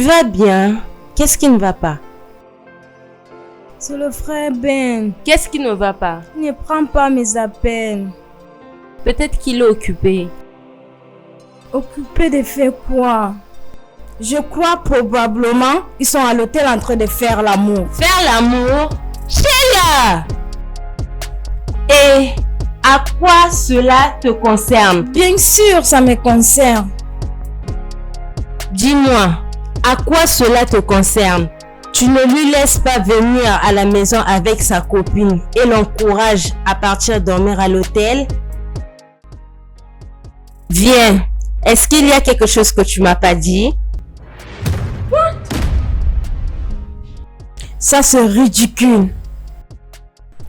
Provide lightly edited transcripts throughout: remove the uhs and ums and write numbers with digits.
Tu vas bien? Qu'est-ce qui ne va pas? C'est le frère Ben. Qu'est-ce qui ne va pas? Il ne prend pas mes appels. Peut-être qu'il est occupé. Occupé de faire quoi? Je crois probablement ils sont à l'hôtel en train de faire l'amour. Faire l'amour? Sheila! Et à quoi cela te concerne? Bien sûr, ça me concerne. Dis-moi, à quoi cela te concerne? Tu ne lui laisses pas venir à la maison avec sa copine et l'encourages à partir dormir à l'hôtel? Viens, est-ce qu'il y a quelque chose que tu m'as pas dit? What? Ça c'est ridicule.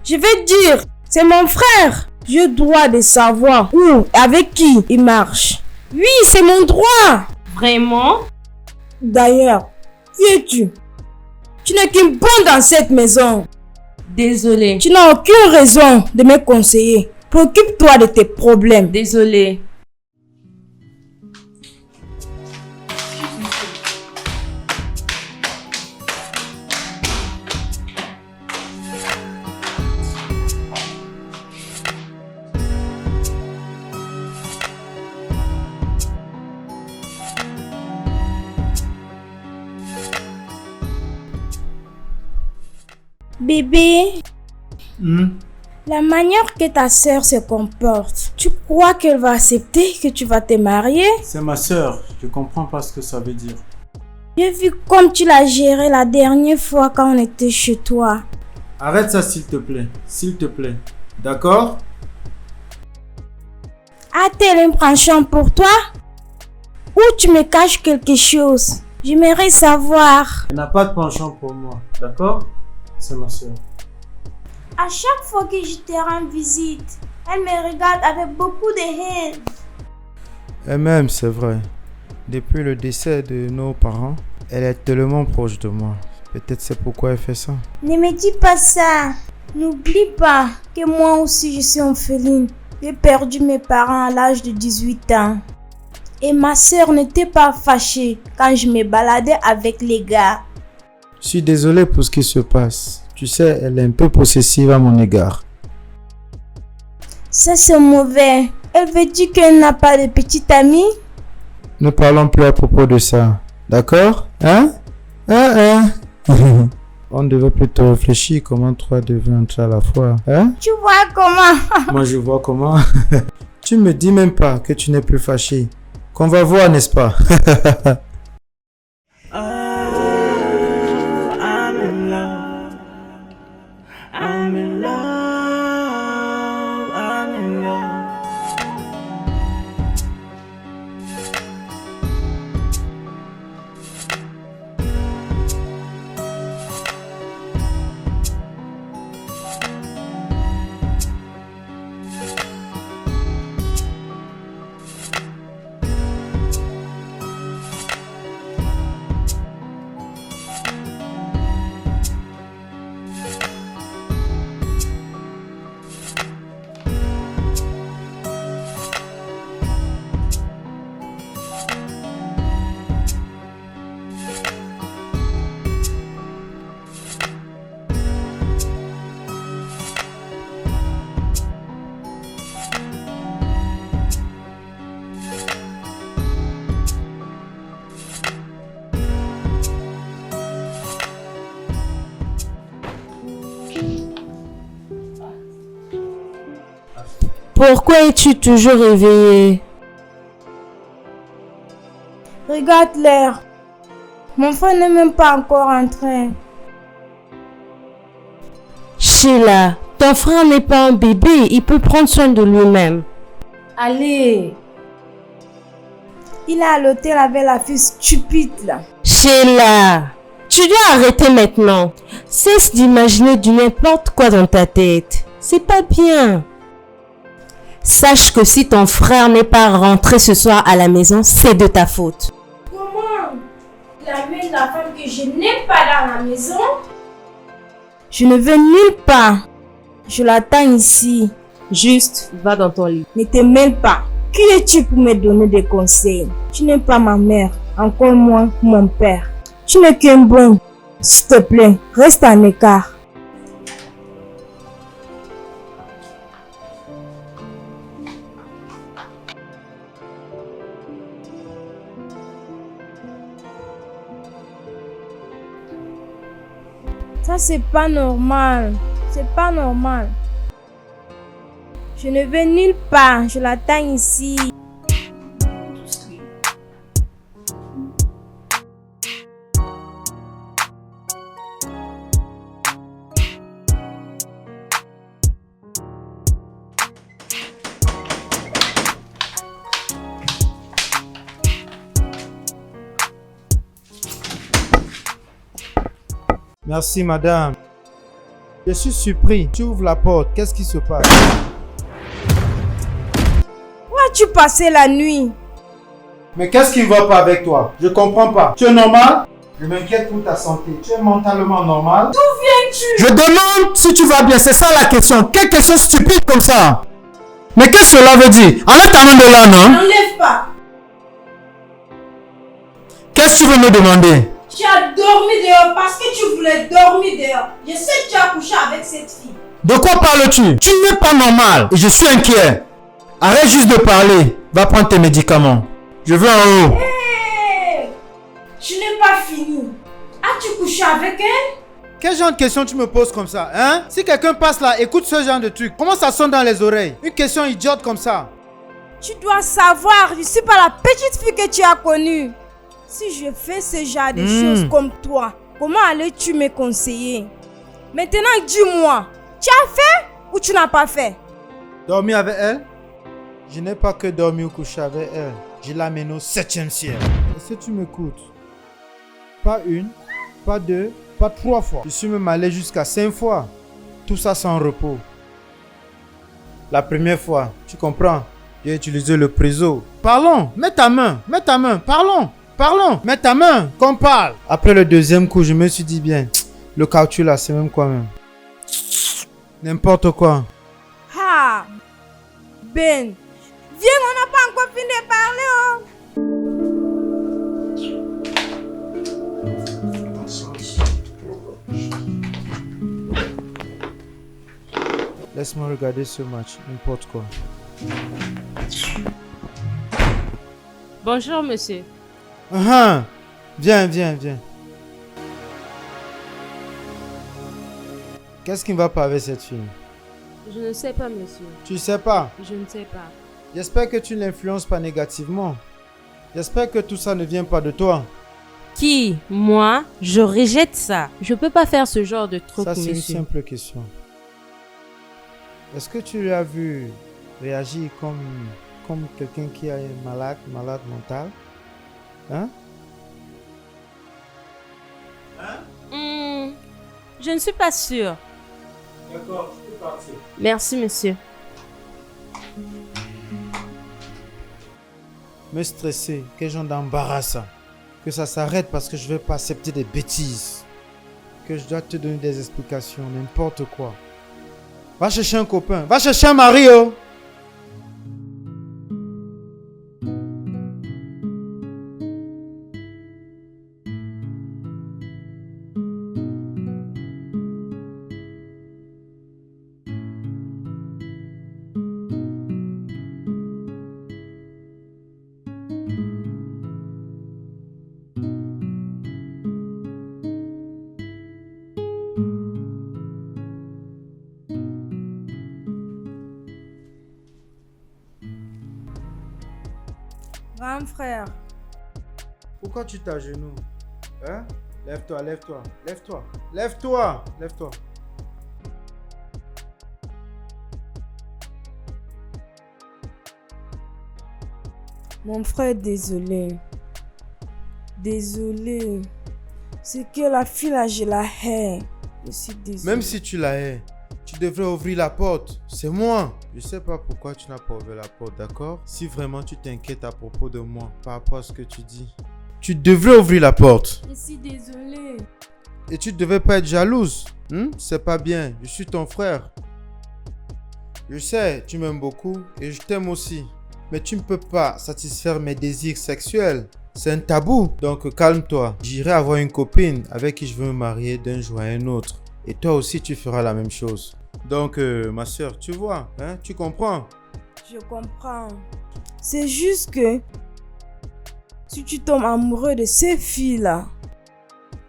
Je vais dire, c'est mon frère. Je dois de savoir où, avec qui il marche. Oui, c'est mon droit. Vraiment? D'ailleurs, qui es-tu? Tu n'es qu'une bonne dans cette maison. Désolée. Tu n'as aucune raison de me conseiller. Préoccupe-toi de tes problèmes. Désolée. Bébé, la manière que ta sœur se comporte, tu crois qu'elle va accepter que tu vas te marier? C'est ma sœur, je comprends pas ce que ça veut dire. J'ai vu comme tu l'as géré la dernière fois quand on était chez toi. Arrête ça s'il te plaît, d'accord? A-t-elle un penchant pour toi? Ou tu me caches quelque chose? J'aimerais savoir. Elle n'a pas de penchant pour moi, d'accord? C'est ma sœur. À chaque fois que je te rends visite, elle me regarde avec beaucoup de haine. Elle-même, c'est vrai. Depuis le décès de nos parents, elle est tellement proche de moi. Peut-être c'est pourquoi elle fait ça. Ne me dis pas ça. N'oublie pas que moi aussi je suis orpheline. J'ai perdu mes parents à l'âge de 18 ans. Et ma sœur n'était pas fâchée quand je me baladais avec les gars. Je suis désolé pour ce qui se passe. Tu sais, elle est un peu possessive à mon égard. Ça c'est mauvais. Elle veut dire qu'elle n'a pas de petite amie? Ne parlons plus à propos de ça. D'accord? Hein? On devait plutôt réfléchir comment trois devaient entrer à la fois. Hein? Tu vois comment? Moi je vois comment. Tu me dis même pas que tu n'es plus fâché. Qu'on va voir, n'est-ce pas? Pourquoi es-tu toujours réveillée? Regarde l'heure. Mon frère n'est même pas encore entré. Sheila, ton frère n'est pas un bébé, il peut prendre soin de lui-même. Allez. Il est à l'hôtel avec la fille stupide là. Sheila, tu dois arrêter maintenant. Cesse d'imaginer du n'importe quoi dans ta tête. C'est pas bien. Sache que si ton frère n'est pas rentré ce soir à la maison, c'est de ta faute. Comment? Il amène la femme que je n'aime pas dans la maison? Je ne veux nulle part. Je l'attends ici. Juste, va dans ton lit. Ne te mêle pas. Qui es-tu pour me donner des conseils? Tu n'es pas ma mère, encore moins mon père. Tu n'es qu'un bon. S'il te plaît, reste en écart. Ça, c'est pas normal. C'est pas normal. Je ne vais nulle part. Je l'attends ici. Merci, madame. Je suis surpris. Tu ouvres la porte. Qu'est-ce qui se passe? Où as-tu passé la nuit? Mais qu'est-ce qui ne va pas avec toi? Je comprends pas. Tu es normal? Je m'inquiète pour ta santé. Tu es mentalement normal? D'où viens-tu? Je demande si tu vas bien, c'est ça la question. Quelle question stupide comme ça? Mais qu'est-ce que cela veut dire? Enlève ta main de là, non? N'enlève pas. Qu'est-ce que tu veux me demander? Tu as dormi dehors parce que tu voulais dormir dehors. Je sais que tu as couché avec cette fille. De quoi parles-tu? Tu n'es pas normal et je suis inquiet. Arrête juste de parler. Va prendre tes médicaments. Je veux en haut. Hey! Tu n'es pas fini. As-tu couché avec elle? Quel genre de question tu me poses comme ça, hein? Si quelqu'un passe là, écoute ce genre de truc. Comment ça sonne dans les oreilles? Une question idiote comme ça. Tu dois savoir, je ne suis pas la petite fille que tu as connue. Si je fais ce genre de choses comme toi, comment allais-tu me conseiller? Maintenant, dis-moi, tu as fait ou tu n'as pas fait? Dormir avec elle? Je n'ai pas que dormi ou coucher avec elle. Je l'amène au 7e ciel. Est-ce que tu m'écoutes? Pas une, pas deux, pas 3 fois. Je suis même allé jusqu'à 5 fois. Tout ça sans repos. La première fois, tu comprends? J'ai utilisé le préso. Parlons, mets ta main, parlons. Mets ta main, qu'on parle. Après le deuxième coup, je me suis dit bien, le caoutchouc là, c'est même quoi même? N'importe quoi. Ah, Ben, viens, on n'a pas encore fini de parler, oh. Laisse-moi regarder ce match, n'importe quoi. Bonjour, monsieur. Viens. Qu'est-ce qui ne va pas avec cette fille? Je ne sais pas, monsieur. Tu sais pas? Je ne sais pas. J'espère que tu ne l'influences pas négativement. J'espère que tout ça ne vient pas de toi. Qui? Moi? Je rejette ça. Je peux pas faire ce genre de truc, Ça, c'est une monsieur. simple question. Est-ce que tu l'as vu réagir comme quelqu'un qui est malade mental? Hein? Je ne suis pas sûre. D'accord, tu peux partir. Merci, monsieur. Me stresser, quel genre d'embarras ça? Que ça s'arrête parce que je ne vais pas accepter des bêtises. Que je dois te donner des explications, n'importe quoi. Va chercher un copain, va chercher un mari, oh! Grand frère, Pourquoi tu t'agenouilles? Hein? Lève-toi. Lève-toi. mon frère, désolé. C'est que la fille là, je la hais. Je suis désolé. Même si tu la hais, tu devrais ouvrir la porte. C'est moi. Je sais pas pourquoi tu n'as pas ouvert la porte, d'accord? Si vraiment tu t'inquiètes à propos de moi, par rapport à ce que tu dis, tu devrais ouvrir la porte. Je suis désolée. Et tu devais pas être jalouse. C'est pas bien. Je suis ton frère. Je sais, tu m'aimes beaucoup et je t'aime aussi. Mais tu ne peux pas satisfaire mes désirs sexuels C'est un tabou. Donc calme-toi. J'irai avoir une copine avec qui je veux me marier d'un jour à un autre. Et toi aussi, tu feras la même chose. Donc, ma soeur, tu vois, hein, tu comprends? Je comprends. C'est juste que si tu tombes amoureux de ces filles-là,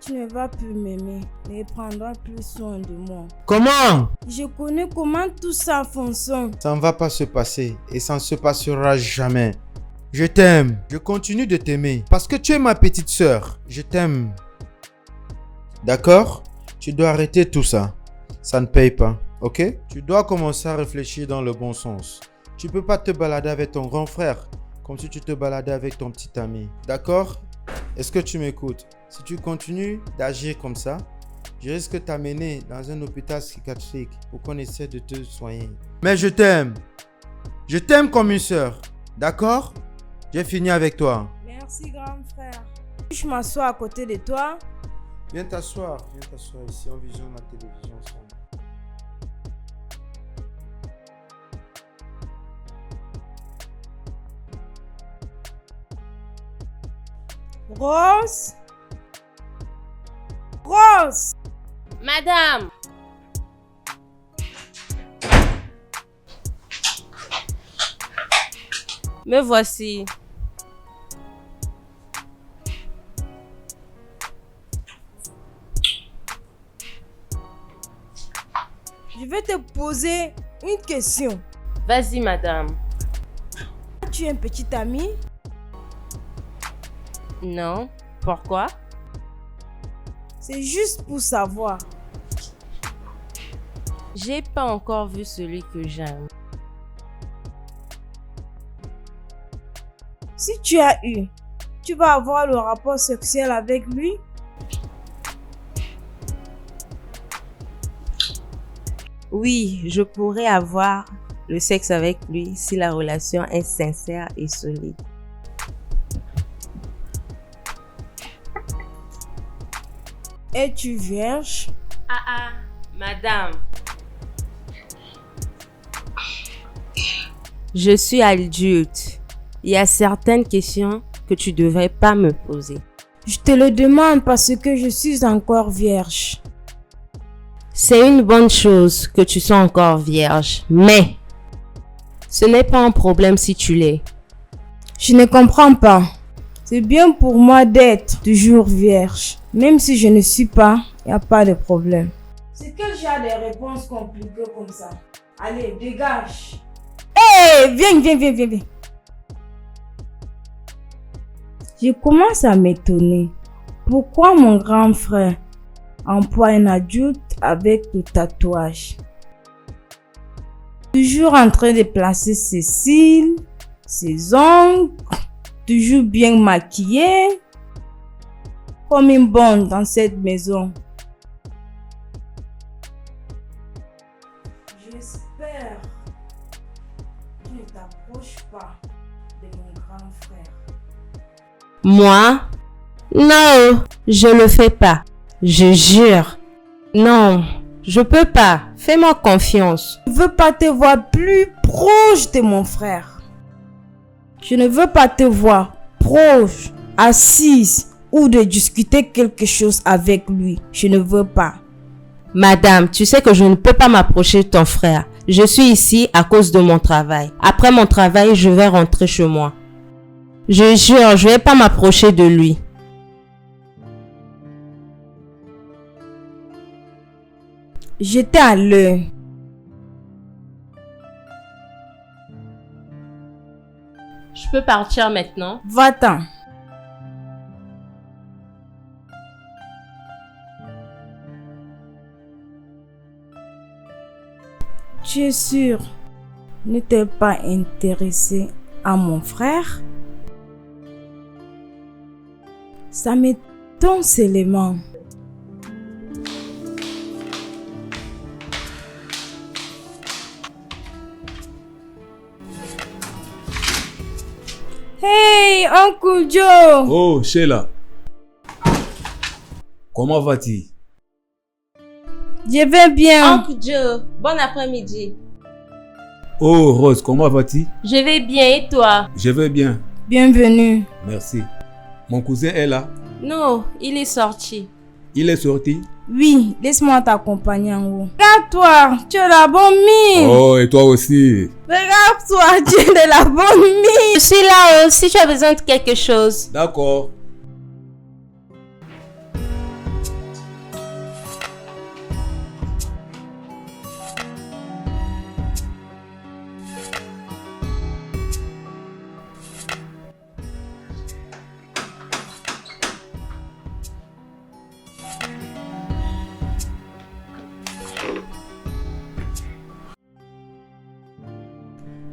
tu ne vas plus m'aimer et prendras plus soin de moi. Comment? Je connais comment tout ça fonctionne. Ça ne va pas se passer et ça ne se passera jamais. Je t'aime. Je continue de t'aimer parce que tu es ma petite soeur. Je t'aime. D'accord? Tu dois arrêter tout ça. Ça ne paye pas, ok? Tu dois commencer à réfléchir dans le bon sens. Tu peux pas te balader avec ton grand frère comme si tu te baladais avec ton petit ami. D'accord? Est-ce que tu m'écoutes? Si tu continues d'agir comme ça, je risque de t'amener dans un hôpital psychiatrique pour qu'on essaie de te soigner. Mais je t'aime. Je t'aime comme une sœur. D'accord? J'ai fini avec toi. Merci, grand frère. Je m'assois à côté de toi. Viens t'asseoir ici, on visionne la télévision ensemble. Rose? Rose! Madame! Me voici. Je vais te poser une question. Vas-y, madame. Tu es un petit ami? Non. Pourquoi? C'est juste pour savoir. J'ai pas encore vu celui que j'aime. Si tu as eu, tu vas avoir le rapport sexuel avec lui? Oui, je pourrais avoir le sexe avec lui si la relation est sincère et solide. Es-tu vierge? Ah, madame. Je suis adulte. Il y a certaines questions que tu devrais pas me poser. Je te le demande parce que je suis encore vierge. C'est une bonne chose que tu sois encore vierge, mais ce n'est pas un problème si tu l'es. Je ne comprends pas. C'est bien pour moi d'être toujours vierge. Même si je ne suis pas, il n'y a pas de problème. C'est que j'ai des réponses compliquées comme ça. Allez, dégage. Hé, viens. Je commence à m'étonner. Pourquoi mon grand frère emploie un adulte avec le tatouage? Toujours en train de placer ses cils, ses ongles, toujours bien maquillé, comme une bonne dans cette maison. J'espère que tu ne t'approches pas de mon grand frère. Moi? Non, je le fais pas. Je jure. Non, je peux pas. Fais-moi confiance. Je ne veux pas te voir plus proche de mon frère. Je ne veux pas te voir proche, assise ou de discuter quelque chose avec lui. Je ne veux pas. Madame, tu sais que je ne peux pas m'approcher de ton frère. Je suis ici à cause de mon travail. Après mon travail, je vais rentrer chez moi. Je jure, je vais pas m'approcher de lui. J'étais à l'heure. Je peux partir maintenant? Va-t'en. Tu es sûr? Ne t'es pas intéressé à mon frère? Ça m'étonne seulement. Hey, Uncle Joe! Oh, Sheila. Comment vas-tu? Je vais bien. Uncle Joe, bon après-midi. Oh, Rose, comment vas-tu? Je vais bien et toi? Je vais bien, Bienvenue. merci. Mon cousin est là. Non, il est sorti. Il est sorti. Oui, laisse-moi t'accompagner en haut. Regarde-toi, tu es la bonne mine. Oh, et toi aussi. Regarde-toi, tu es de la bonne mine. Je suis là si tu as besoin de quelque chose. D'accord.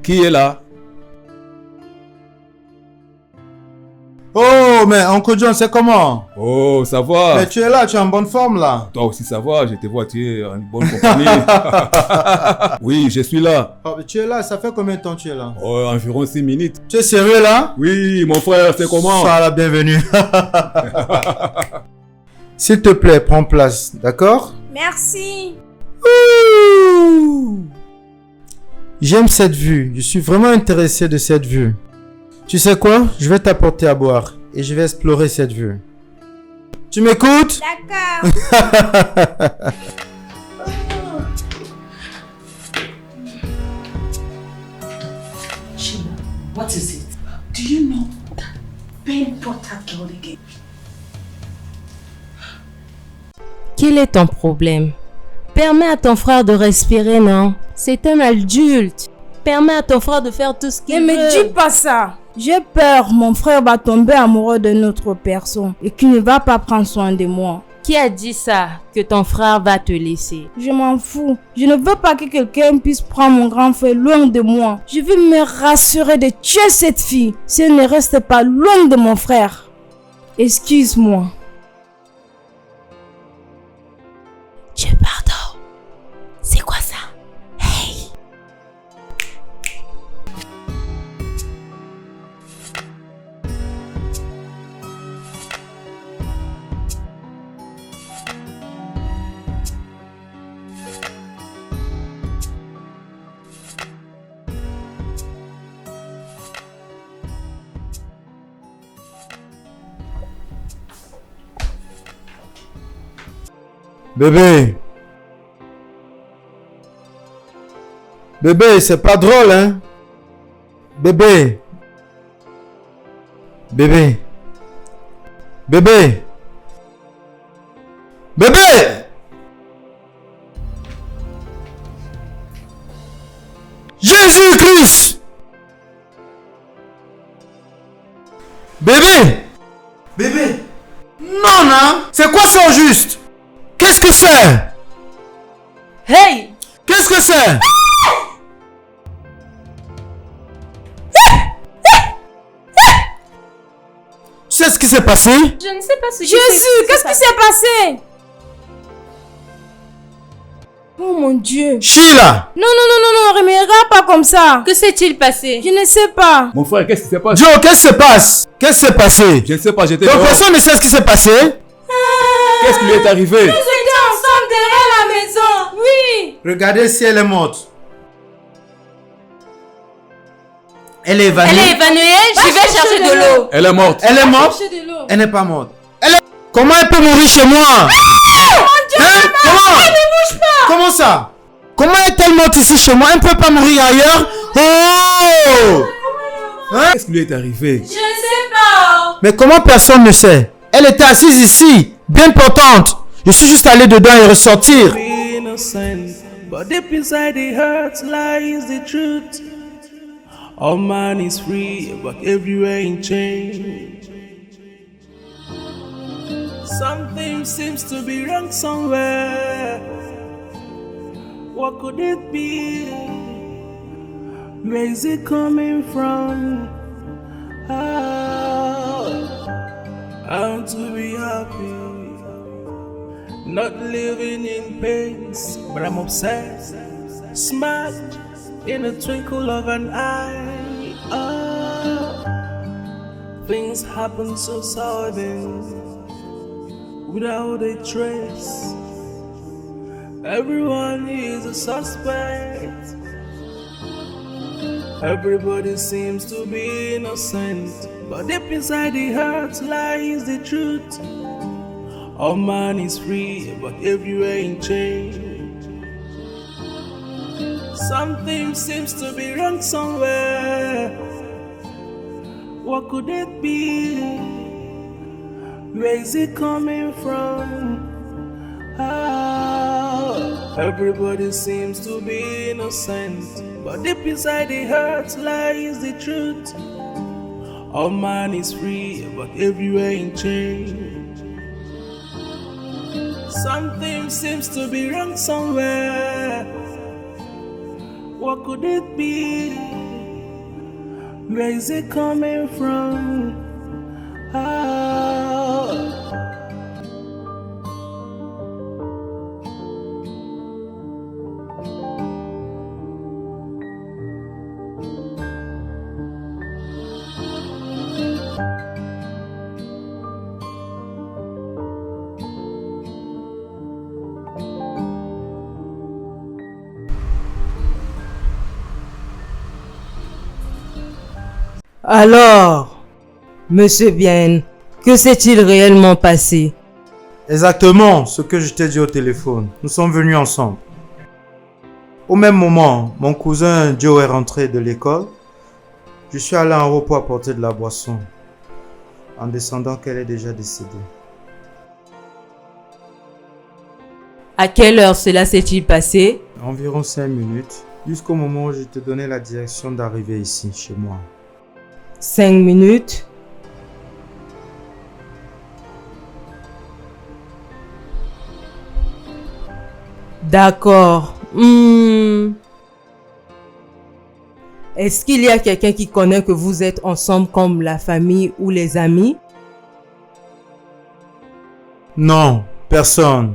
Qui est là? Oh, mais Uncle John, c'est comment? Oh, ça va. Mais tu es là, tu es en bonne forme là. Toi aussi, ça va. Je te vois, tu es en bonne compagnie. Oui, je suis là. Oh, mais tu es là, ça fait combien de temps tu es là? Oh, environ 6 minutes. Tu es sérieux là? Oui, mon frère, c'est comment? Sois la bienvenue. S'il te plaît, prends place, d'accord? Merci. Ouh. J'aime cette vue, je suis vraiment intéressé de cette vue. Tu sais quoi? Je vais t'apporter à boire et je vais explorer cette vue. Tu m'écoutes? D'accord. Sheila, what is it? Do you know that Ben brought that girl again? Quel est ton problème? Permets à ton frère de respirer, non? C'est un adulte. Permets à ton frère de faire tout ce qu'il Ne veut. me dis pas ça. J'ai peur, mon frère va tomber amoureux de notre personne et qu'il ne va pas prendre soin de moi. Qui a dit ça? Que ton frère va te laisser? Je m'en fous. Je ne veux pas que quelqu'un puisse prendre mon grand frère loin de moi. Je veux me rassurer de tuer cette fille si elle ne reste pas loin de mon frère. Excuse-moi. Dieu pardon. C'est quoi ça? Hey! Bébé. Bébé, c'est pas drôle, hein? Bébé. Bébé. Bébé. Bébé. Jésus-Christ. Bébé. Bébé. Non, non. C'est quoi ça au juste? Qu'est-ce que c'est? Hey! Qu'est-ce que c'est? Tu sais ce qui s'est passé? Je ne sais pas ce qui Jésus, qu'est-ce qui s'est passé? Oh mon Dieu. Sheila! Non, ne me regarde pas comme ça. Que s'est-il passé? Je ne sais pas. Mon frère, qu'est-ce qui s'est passé? Joe, qu'est-ce qui se passe? Qu'est-ce qui s'est passé? Je ne sais pas, j'étais Donc dehors. personne ne sait ce qui s'est passé? Qu'est-ce qui lui est arrivé? Nous étions ensemble derrière la maison. Oui. Regardez si elle est morte. Elle est évanouie. Elle est évanouie, je vais chercher de l'eau. Elle est morte. Elle est morte? Chercher de l'eau. Elle n'est pas morte. Comment elle peut mourir chez moi? Hein? Comment? Elle ne bouge pas. Comment ça? Comment est-elle morte ici chez moi? Elle ne peut pas mourir ailleurs? Oh! Hein? Qu'est-ce qui lui est arrivé? Je ne sais pas. Mais comment personne ne sait? Elle était assise ici, bien portante. Je suis juste allé dedans et ressortir. Innocent, but deep inside the hurt lies the truth. All man is free, but everywhere in change. Something seems to be wrong somewhere. What could it be? Where is it coming from? I want to be happy. Not living in pain, but I'm obsessed. Smart in a twinkle of an eye. Things happen so sudden, without a trace. Everyone is a suspect. Everybody seems to be innocent, but deep inside the heart lies the truth. All man is free, but everywhere in change. Something seems to be wrong somewhere. What could it be? Where is it coming from? Everybody seems to be innocent, but deep inside the heart lies the truth. All man is free, but everywhere in change. Something seems to be wrong somewhere. What could it be? Where is it coming from? Alors, Monsieur Bien, que s'est-il réellement passé? Exactement ce que je t'ai dit au téléphone. Nous sommes venus ensemble. Au même moment, mon cousin Joe est rentré de l'école. Je suis allé en repos apporter de la boisson. En descendant qu'elle est déjà décédée. À quelle heure cela s'est-il passé? Environ 5 minutes. Jusqu'au moment où je te donnais la direction d'arriver ici, chez moi. 5 minutes. D'accord. Est-ce qu'il y a quelqu'un qui connaît que vous êtes ensemble comme la famille ou les amis? Non, personne.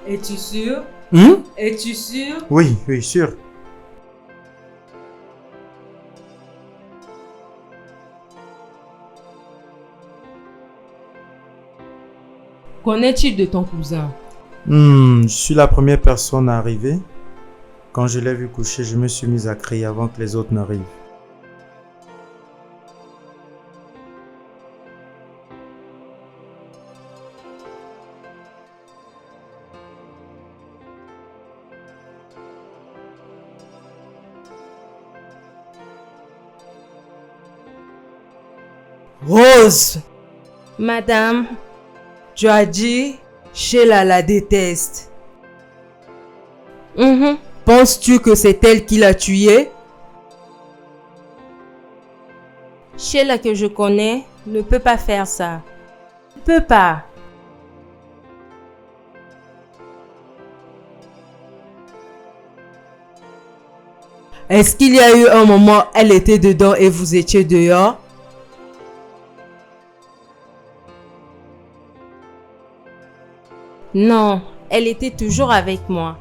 Es-tu sûr? Es-tu sûr? Oui, sûr. Qu'en est-il de ton cousin? Je suis la première personne à arriver. Quand je l'ai vu coucher, je me suis mis à crier avant que les autres n'arrivent. Rose! Madame, tu as dit, Sheila la déteste. Penses-tu que c'est elle qui l'a tué? Sheila que je connais ne peut pas faire ça. Ne peut pas. Est-ce qu'il y a eu un moment où elle était dedans et vous étiez dehors? Non, elle était toujours avec moi.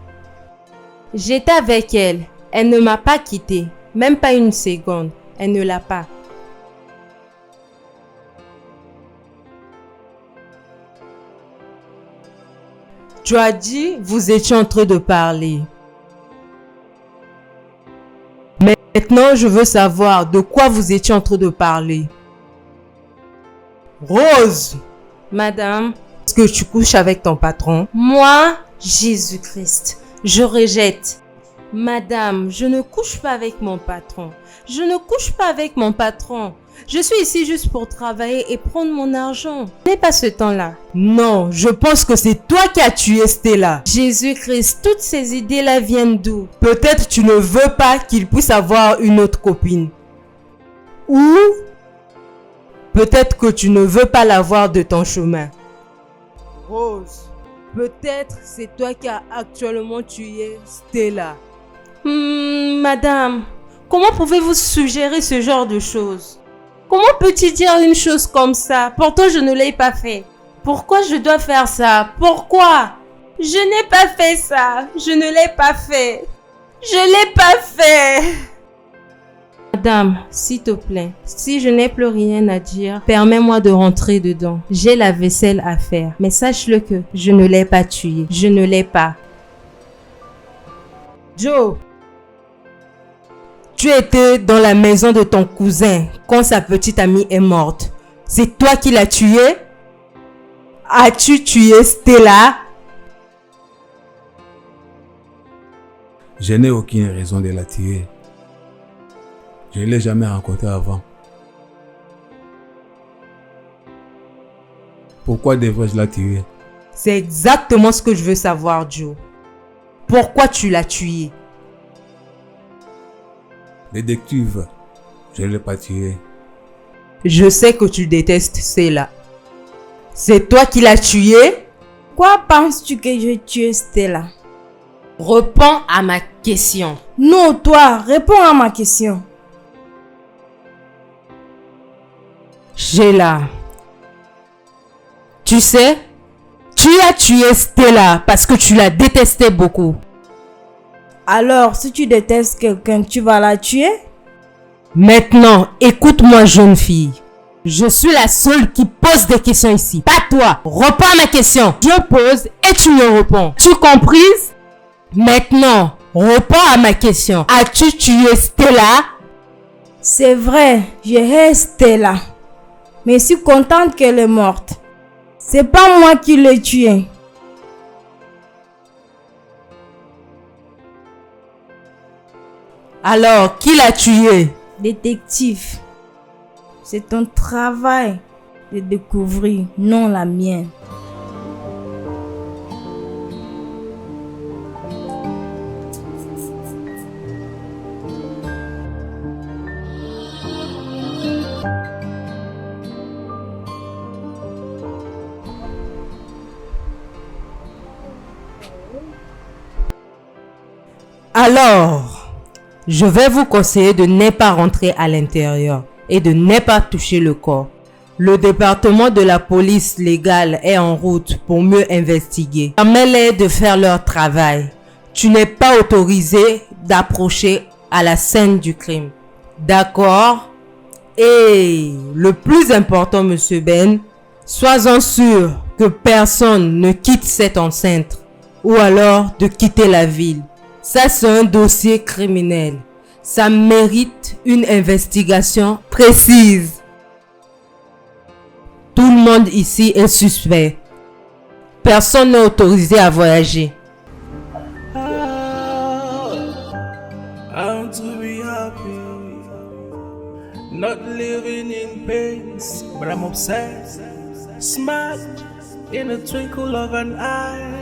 J'étais avec elle. Elle ne m'a pas quitté. Même pas une seconde. Elle ne l'a pas. Tu as dit, vous étiez en train de parler. Maintenant, je veux savoir de quoi vous étiez en train de parler. Rose! Madame, est-ce que tu couches avec ton patron? Moi, Jésus-Christ, je rejette. Madame, je ne couche pas avec mon patron. Je ne couche pas avec mon patron. Je suis ici juste pour travailler et prendre mon argent. Je n'ai pas ce temps-là. Non, je pense que c'est toi qui as tué Stella. Jésus-Christ, toutes ces idées-là viennent d'où? Peut-être tu ne veux pas qu'il puisse avoir une autre copine. Ou peut-être que tu ne veux pas l'avoir de ton chemin. Rose, peut-être c'est toi qui as actuellement tué Stella. Madame, comment pouvez-vous suggérer ce genre de choses? Comment peux-tu dire une chose comme ça? Pourtant, je ne l'ai pas fait. Pourquoi je dois faire ça? Pourquoi? Je n'ai pas fait ça. Je ne l'ai pas fait. Je l'ai pas fait. Madame, s'il te plaît, si je n'ai plus rien à dire, permets-moi de rentrer dedans. J'ai la vaisselle à faire. Mais sache-le que je ne l'ai pas tué. Je ne l'ai pas. Joe, Tu étais dans la maison de ton cousin quand sa petite amie est morte. C'est toi qui l'as tuée? As-tu tué Stella? Je n'ai aucune raison de la tuer. Je ne l'ai jamais rencontrée avant. Pourquoi devrais-je la tuer? C'est exactement ce que je veux savoir, Joe. Pourquoi tu l'as tuée? Détective, je ne l'ai pas tuée. Je sais que tu détestes Stella. C'est toi qui l'as tuée? Pourquoi penses-tu que j'ai tué Stella? Réponds à ma question. Non, toi, réponds à ma question. Sheila, tu sais, tu as tué Stella parce que tu la détestais beaucoup. Alors, si tu détestes quelqu'un, tu vas la tuer? Maintenant, écoute-moi, jeune fille. Je suis la seule qui pose des questions ici, pas toi. Réponds à ma question. Je pose et tu me réponds. Tu comprises? Maintenant, réponds à ma question. As-tu tué Stella? C'est vrai, je hais Stella. Mais je suis contente qu'elle est morte. C'est pas moi qui l'ai tuée. Alors, qui l'a tuée? Détective, c'est ton travail de découvrir, non la mienne. Alors, je vais vous conseiller de ne pas rentrer à l'intérieur et de ne pas toucher le corps. Le département de la police légale est en route pour mieux investiguer. Permets-les de faire leur travail. Tu n'es pas autorisé d'approcher à la scène du crime. D'accord? Et le plus important, monsieur Ben, sois-en sûr que personne ne quitte cette enceinte ou alors de quitter la ville. Ça, c'est un dossier criminel. Ça mérite une investigation précise. Tout le monde ici est suspect. Personne n'est autorisé à voyager. I want to be happy, not living in pains, but I'm obsessed. Smile in a twinkle of an eye.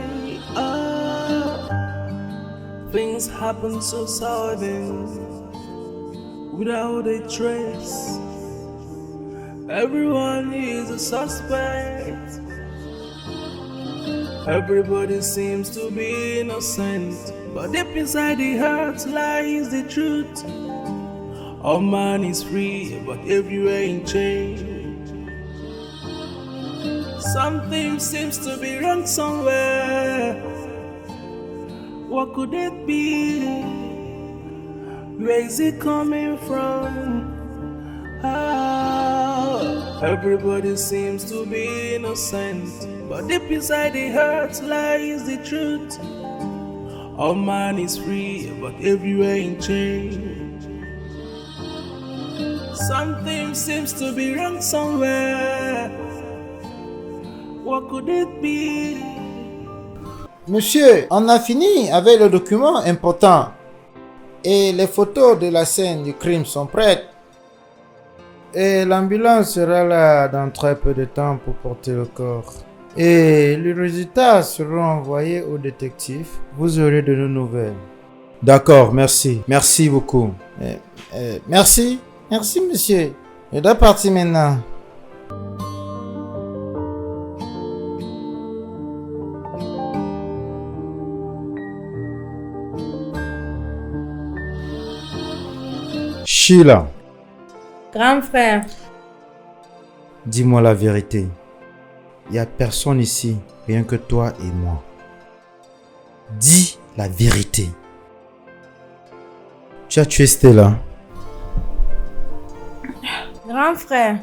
Things happen so sudden, without a trace. Everyone is a suspect. Everybody seems to be innocent, but deep inside the heart lies the truth. All man is free, but everywhere in chains. Something seems to be wrong somewhere. What could it be? Where is it coming from? Everybody seems to be innocent, but deep inside the heart lies the truth. All man is free, but everywhere in chains. Something seems to be wrong somewhere. What could it be? Monsieur, on a fini avec le document important. Et les photos de la scène du crime sont prêtes. Et l'ambulance sera là dans très peu de temps pour porter le corps. Et les résultats seront envoyés au détective. Vous aurez de nos nouvelles. D'accord, merci. Merci beaucoup. Merci. Merci, monsieur. Je dois partir maintenant. Sheila, Grand frère, dis-moi la vérité. Il n'y a personne ici, rien que toi et moi. Dis la vérité. Tu as tué Stella. grand frère,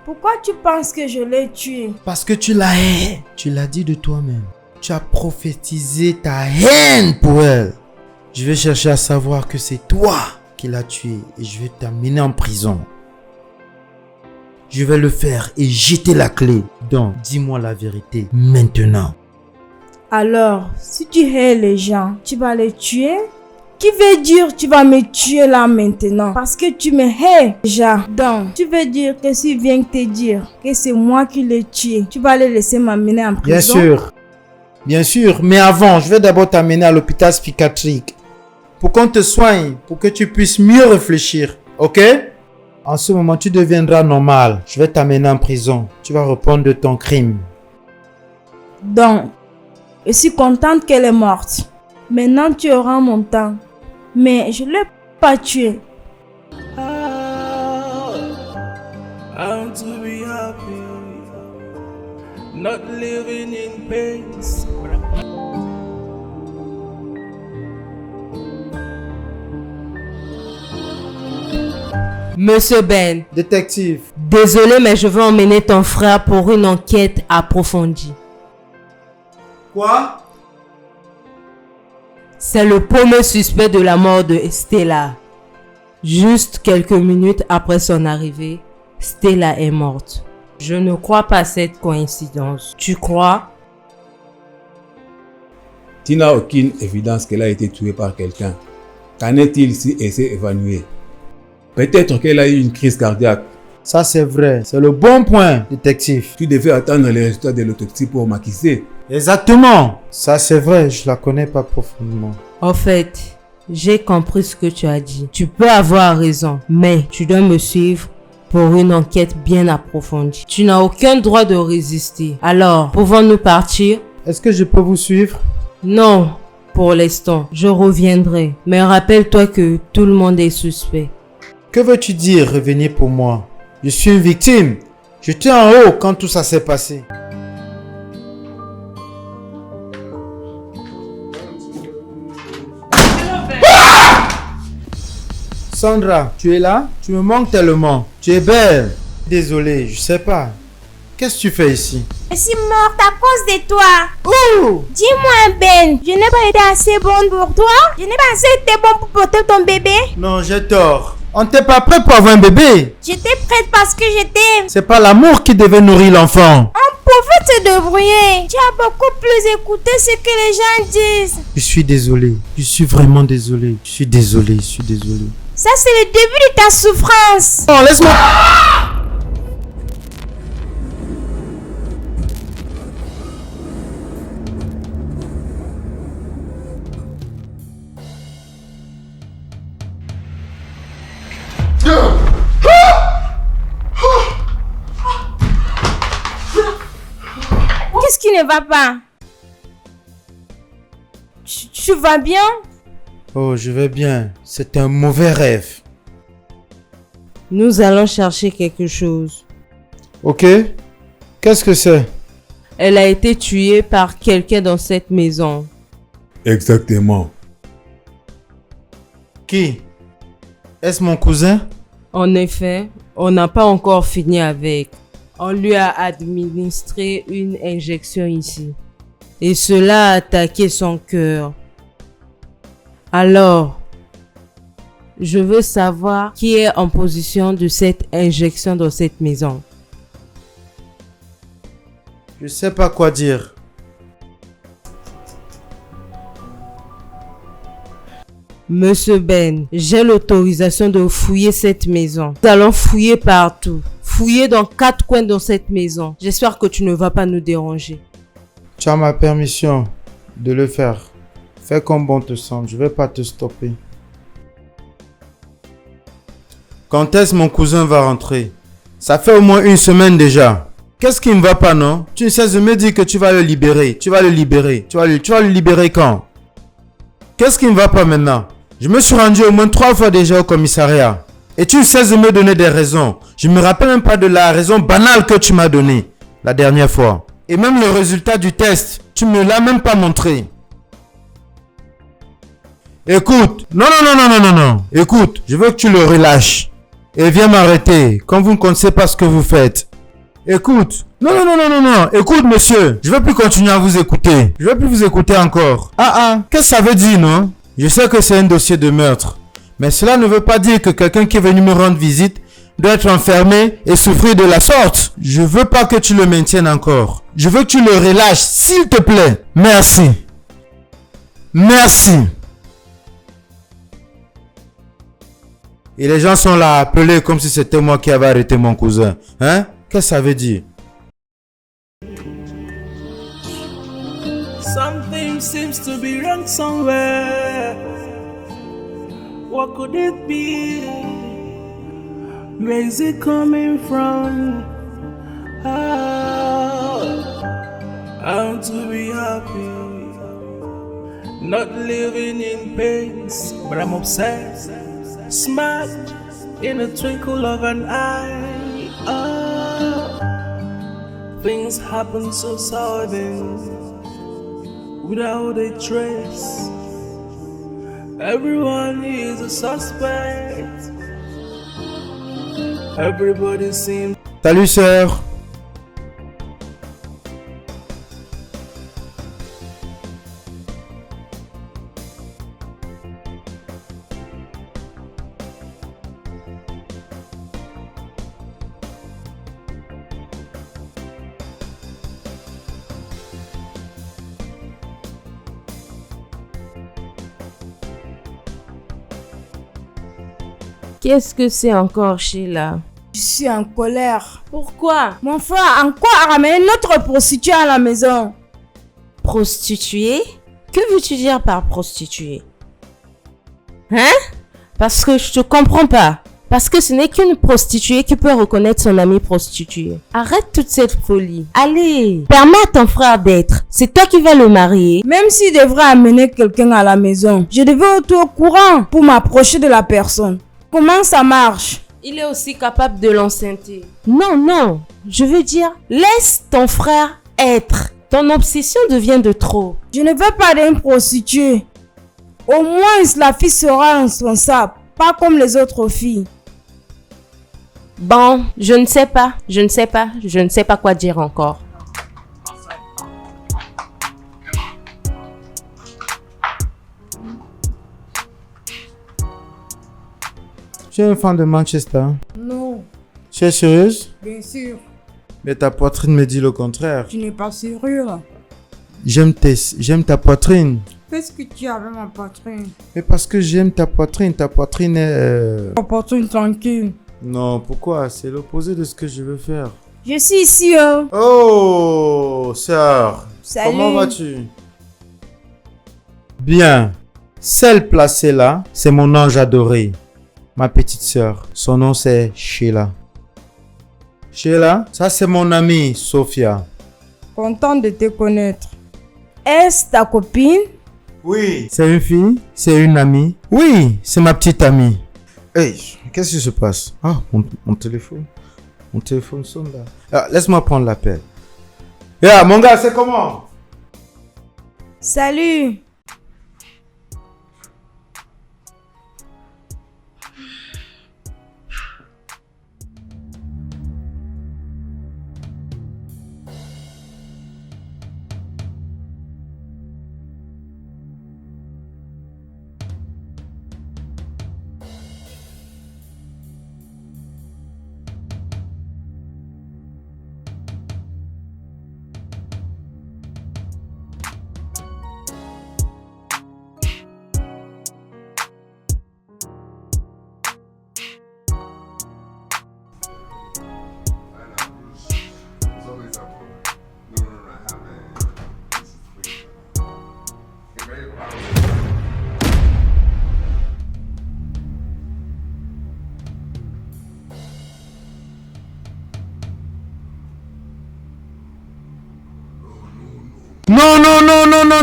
pourquoi tu penses que je l'ai tué? Parce que tu la hais. Tu l'as dit de toi-même. Tu as prophétisé ta haine pour elle. Je vais chercher à savoir que c'est toi qui l'a tué et je vais t'amener en prison. Je vais le faire et jeter la clé. Donc, dis-moi la vérité maintenant. Alors, si tu hais les gens, tu vas les tuer? Qui veut dire tu vas me tuer là maintenant? Parce que tu me hais déjà. Donc, tu veux dire que s'il vient te dire que c'est moi qui l'ai tué, tu vas les laisser m'amener en prison? Bien sûr. Bien sûr. Mais avant, je vais d'abord t'amener à l'hôpital psychiatrique. Pour qu'on te soigne, pour que tu puisses mieux réfléchir. Ok? En ce moment, tu deviendras normal. Je vais t'amener en prison. Tu vas répondre de ton crime. Donc, je suis contente qu'elle est morte. Maintenant, tu auras mon temps. Mais je ne l'ai pas tuée. I want to be happy, not living in pains. Monsieur Ben, Détective. désolé mais je veux emmener ton frère pour une enquête approfondie. Quoi? C'est le premier suspect de la mort de Stella. Juste quelques minutes après son arrivée, Stella est morte. Je ne crois pas à cette coïncidence. Tu crois? Tu n'as aucune évidence qu'elle a été tuée par quelqu'un. Qu'en est-il si elle s'est évanouie? Peut-être qu'elle a eu une crise cardiaque. Ça c'est vrai. C'est le bon point, détective. Tu devais attendre les résultats de l'autopsie pour m'acquiser. Exactement. Ça c'est vrai. Je la connais pas profondément. En fait, j'ai compris ce que tu as dit. Tu peux avoir raison, mais tu dois me suivre pour une enquête bien approfondie. Tu n'as aucun droit de résister. Alors, pouvons-nous partir? Est-ce que je peux vous suivre? Non, pour l'instant. Je reviendrai. Mais rappelle-toi que tout le monde est suspect. Que veux-tu dire revenir pour moi? Je suis une victime. J'étais en haut quand tout ça s'est passé. Sandra, tu es là? Tu me manques tellement. Tu es belle. Désolé, je sais pas. Qu'est-ce que tu fais ici? Je suis morte à cause de toi. Ouh! Dis-moi, Ben, je n'ai pas été assez bonne pour toi? Je n'ai pas assez été bonne pour porter ton bébé? Non, j'ai tort. On t'est pas prêt pour avoir un bébé. J'étais prête parce que je t'aime. C'est pas l'amour qui devait nourrir l'enfant. On pouvait te débrouiller. Tu as beaucoup plus écouté ce que les gens disent. Je suis désolé. Je suis vraiment désolé. Je suis désolé. Ça, c'est le début de ta souffrance. Non, laisse-moi. Qu'est-ce qui ne va pas? Tu vas bien? Oh, je vais bien. C'est un mauvais rêve. Nous allons chercher quelque chose. Ok? Qu'est-ce que c'est? Elle a été tuée par quelqu'un dans cette maison. Exactement. Qui? Est-ce mon cousin? En effet, on n'a pas encore fini avec. On lui a administré une injection ici. Et cela a attaqué son cœur. Alors, je veux savoir qui est en position de cette injection dans cette maison. Je sais pas quoi dire. Monsieur Ben, j'ai l'autorisation de fouiller cette maison. Nous allons fouiller partout. Fouiller dans 4 coins dans cette maison. J'espère que tu ne vas pas nous déranger. Tu as ma permission de le faire. Fais comme bon te semble. Je vais pas te stopper. Quand est-ce mon cousin va rentrer? Ça fait au moins une semaine déjà. Qu'est-ce qui ne va pas, non? Tu ne cesses de me dire que tu vas le libérer. Tu vas le libérer quand? Qu'est-ce qui ne va pas maintenant? Je me suis rendu au moins 3 fois déjà au commissariat. Et tu ne cesses de me donner des raisons. Je ne me rappelle même pas de la raison banale que tu m'as donnée la dernière fois. Et même le résultat du test, tu me l'as même pas montré. Écoute, non. Écoute, je veux que tu le relâches. Et viens m'arrêter, quand vous ne connaissez pas ce que vous faites. Écoute, non. Écoute, monsieur, je ne veux plus continuer à vous écouter. Je ne veux plus vous écouter encore. Qu'est-ce que ça veut dire, non? Je sais que c'est un dossier de meurtre. Mais cela ne veut pas dire que quelqu'un qui est venu me rendre visite doit être enfermé et souffrir de la sorte. Je veux pas que tu le maintiennes encore. Je veux que tu le relâches, s'il te plaît. Merci. Merci. Et les gens sont là appelés comme si c'était moi qui avais arrêté mon cousin. Hein? Qu'est-ce que ça veut dire? Something seems to be wrong somewhere. What could it be? Where is it coming from? I want to be happy, not living in pain, but I'm obsessed. Smile in a twinkle of an eye. Things happen so sudden, without a trace. Everyone is a suspect. Everybody seems. Salut sœur. Qu'est-ce que c'est encore, Sheila? Je suis en colère. Pourquoi? Mon frère a encore ramené notre prostituée à la maison. Prostituée? Que veux-tu dire par prostituée? Hein? Parce que je te comprends pas. Parce que ce n'est qu'une prostituée qui peut reconnaître son amie prostituée. Arrête toute cette folie. Allez, permets à ton frère d'être. C'est toi qui vas le marier. Même s'il devrait amener quelqu'un à la maison, je devais être au courant pour m'approcher de la personne. Comment ça marche? Il est aussi capable de l'enceinter. Non, non. Je veux dire, laisse ton frère être. Ton obsession devient de trop. Je ne veux pas d'une prostituée. Au moins, la fille sera responsable, pas comme les autres filles. Bon, je ne sais pas quoi dire encore. Tu es un fan de Manchester? Non, Tu es sérieuse? bien sûr. Mais ta poitrine me dit le contraire. Tu n'es pas sérieux. J'aime ta poitrine. Qu'est-ce que tu as avec ma poitrine? Mais parce que j'aime ta poitrine. Ta poitrine est... Ma poitrine tranquille. Non, pourquoi? C'est l'opposé de ce que je veux faire. Je suis ici. Oh, sœur. Salut. Comment vas-tu? Bien. Celle placée là, c'est mon ange adoré. Ma petite sœur. Son nom c'est Sheila. Sheila, ça c'est mon amie Sophia. Content de te connaître. Est-ce ta copine? Oui. C'est une fille? C'est une amie? Oui, c'est ma petite amie. Hey, qu'est-ce qui se passe? Ah, mon téléphone. Mon téléphone sonne là. Ah, laisse-moi prendre l'appel. Yeah, mon gars, c'est comment? Salut.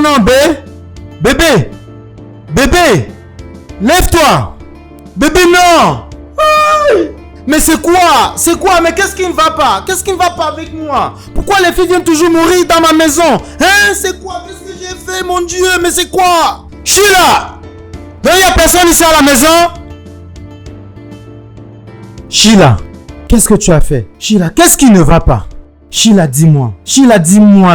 Non, bébé, lève-toi, bébé, non. Aïe. Mais c'est quoi, mais qu'est-ce qui ne va pas, avec moi? Pourquoi les filles viennent toujours mourir dans ma maison? Hein, c'est quoi, qu'est-ce que j'ai fait, mon Dieu, mais c'est quoi? Sheila, il n'y a personne ici à la maison? Sheila, qu'est-ce que tu as fait? Sheila, qu'est-ce qui ne va pas? Sheila, dis-moi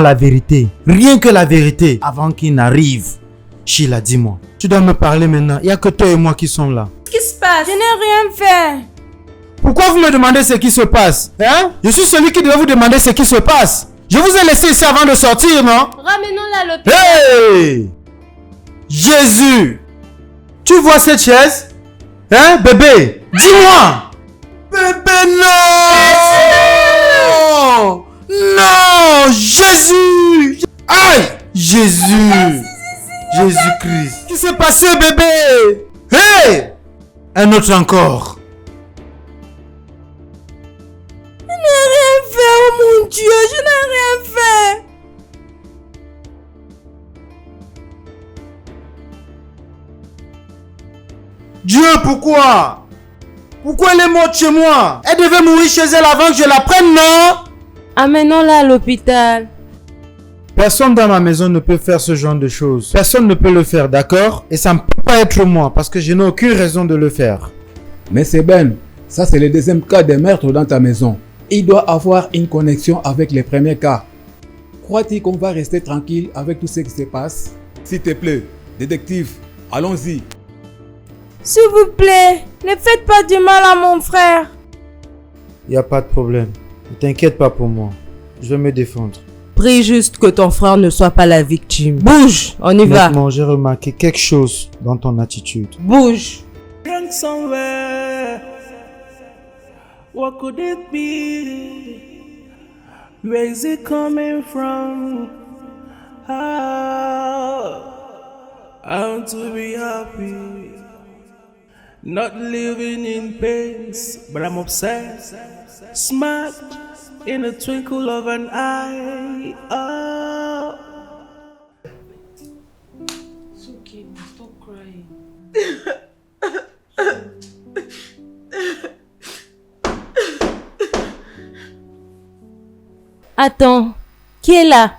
la vérité. Rien que la vérité avant qu'il n'arrive. Sheila, dis-moi. Tu dois me parler maintenant. Il n'y a que toi et moi qui sommes là. Qu'est-ce qui se passe? Je n'ai rien fait. Pourquoi vous me demandez ce qui se passe? Hein? Je suis celui qui doit vous demander ce qui se passe. Je vous ai laissé ici avant de sortir, non? Ramenons-la à l'hôpital. Hey! Jésus! Tu vois cette chaise? Hein, bébé? Dis-moi! Bébé, non! Non! Jésus! Aïe! Jésus! Jésus-Christ! Qu'est-ce qui s'est passé, bébé? Hey! Un autre encore. Je n'ai rien fait, oh mon Dieu, je n'ai rien fait. Dieu, pourquoi? Pourquoi elle est morte chez moi? Elle devait mourir chez elle avant que je la prenne, non? Amenons-la à l'hôpital. Personne dans ma maison ne peut faire ce genre de choses. Personne ne peut le faire, d'accord? Et ça ne peut pas être moi, parce que je n'ai aucune raison de le faire. Mais c'est Ben, ça c'est le deuxième cas de meurtre dans ta maison. Il doit avoir une connexion avec les premiers cas. Crois-tu qu'on va rester tranquille avec tout ce qui se passe? S'il te plaît, détective, allons-y. S'il vous plaît, ne faites pas du mal à mon frère. Il n'y a pas de problème. Ne t'inquiète pas pour moi. Je vais me défendre. Prie juste que ton frère ne soit pas la victime. Bouge, on y va. Honnêtement, j'ai remarqué quelque chose dans ton attitude. Bouge. Drunk somewhere. What could it be? Where is it coming from? How? I want to be happy. Not living in pains, but I'm obsessed. Smart in a twinkle of an eye. Oh. It's okay, stop crying. Attends, qui est là?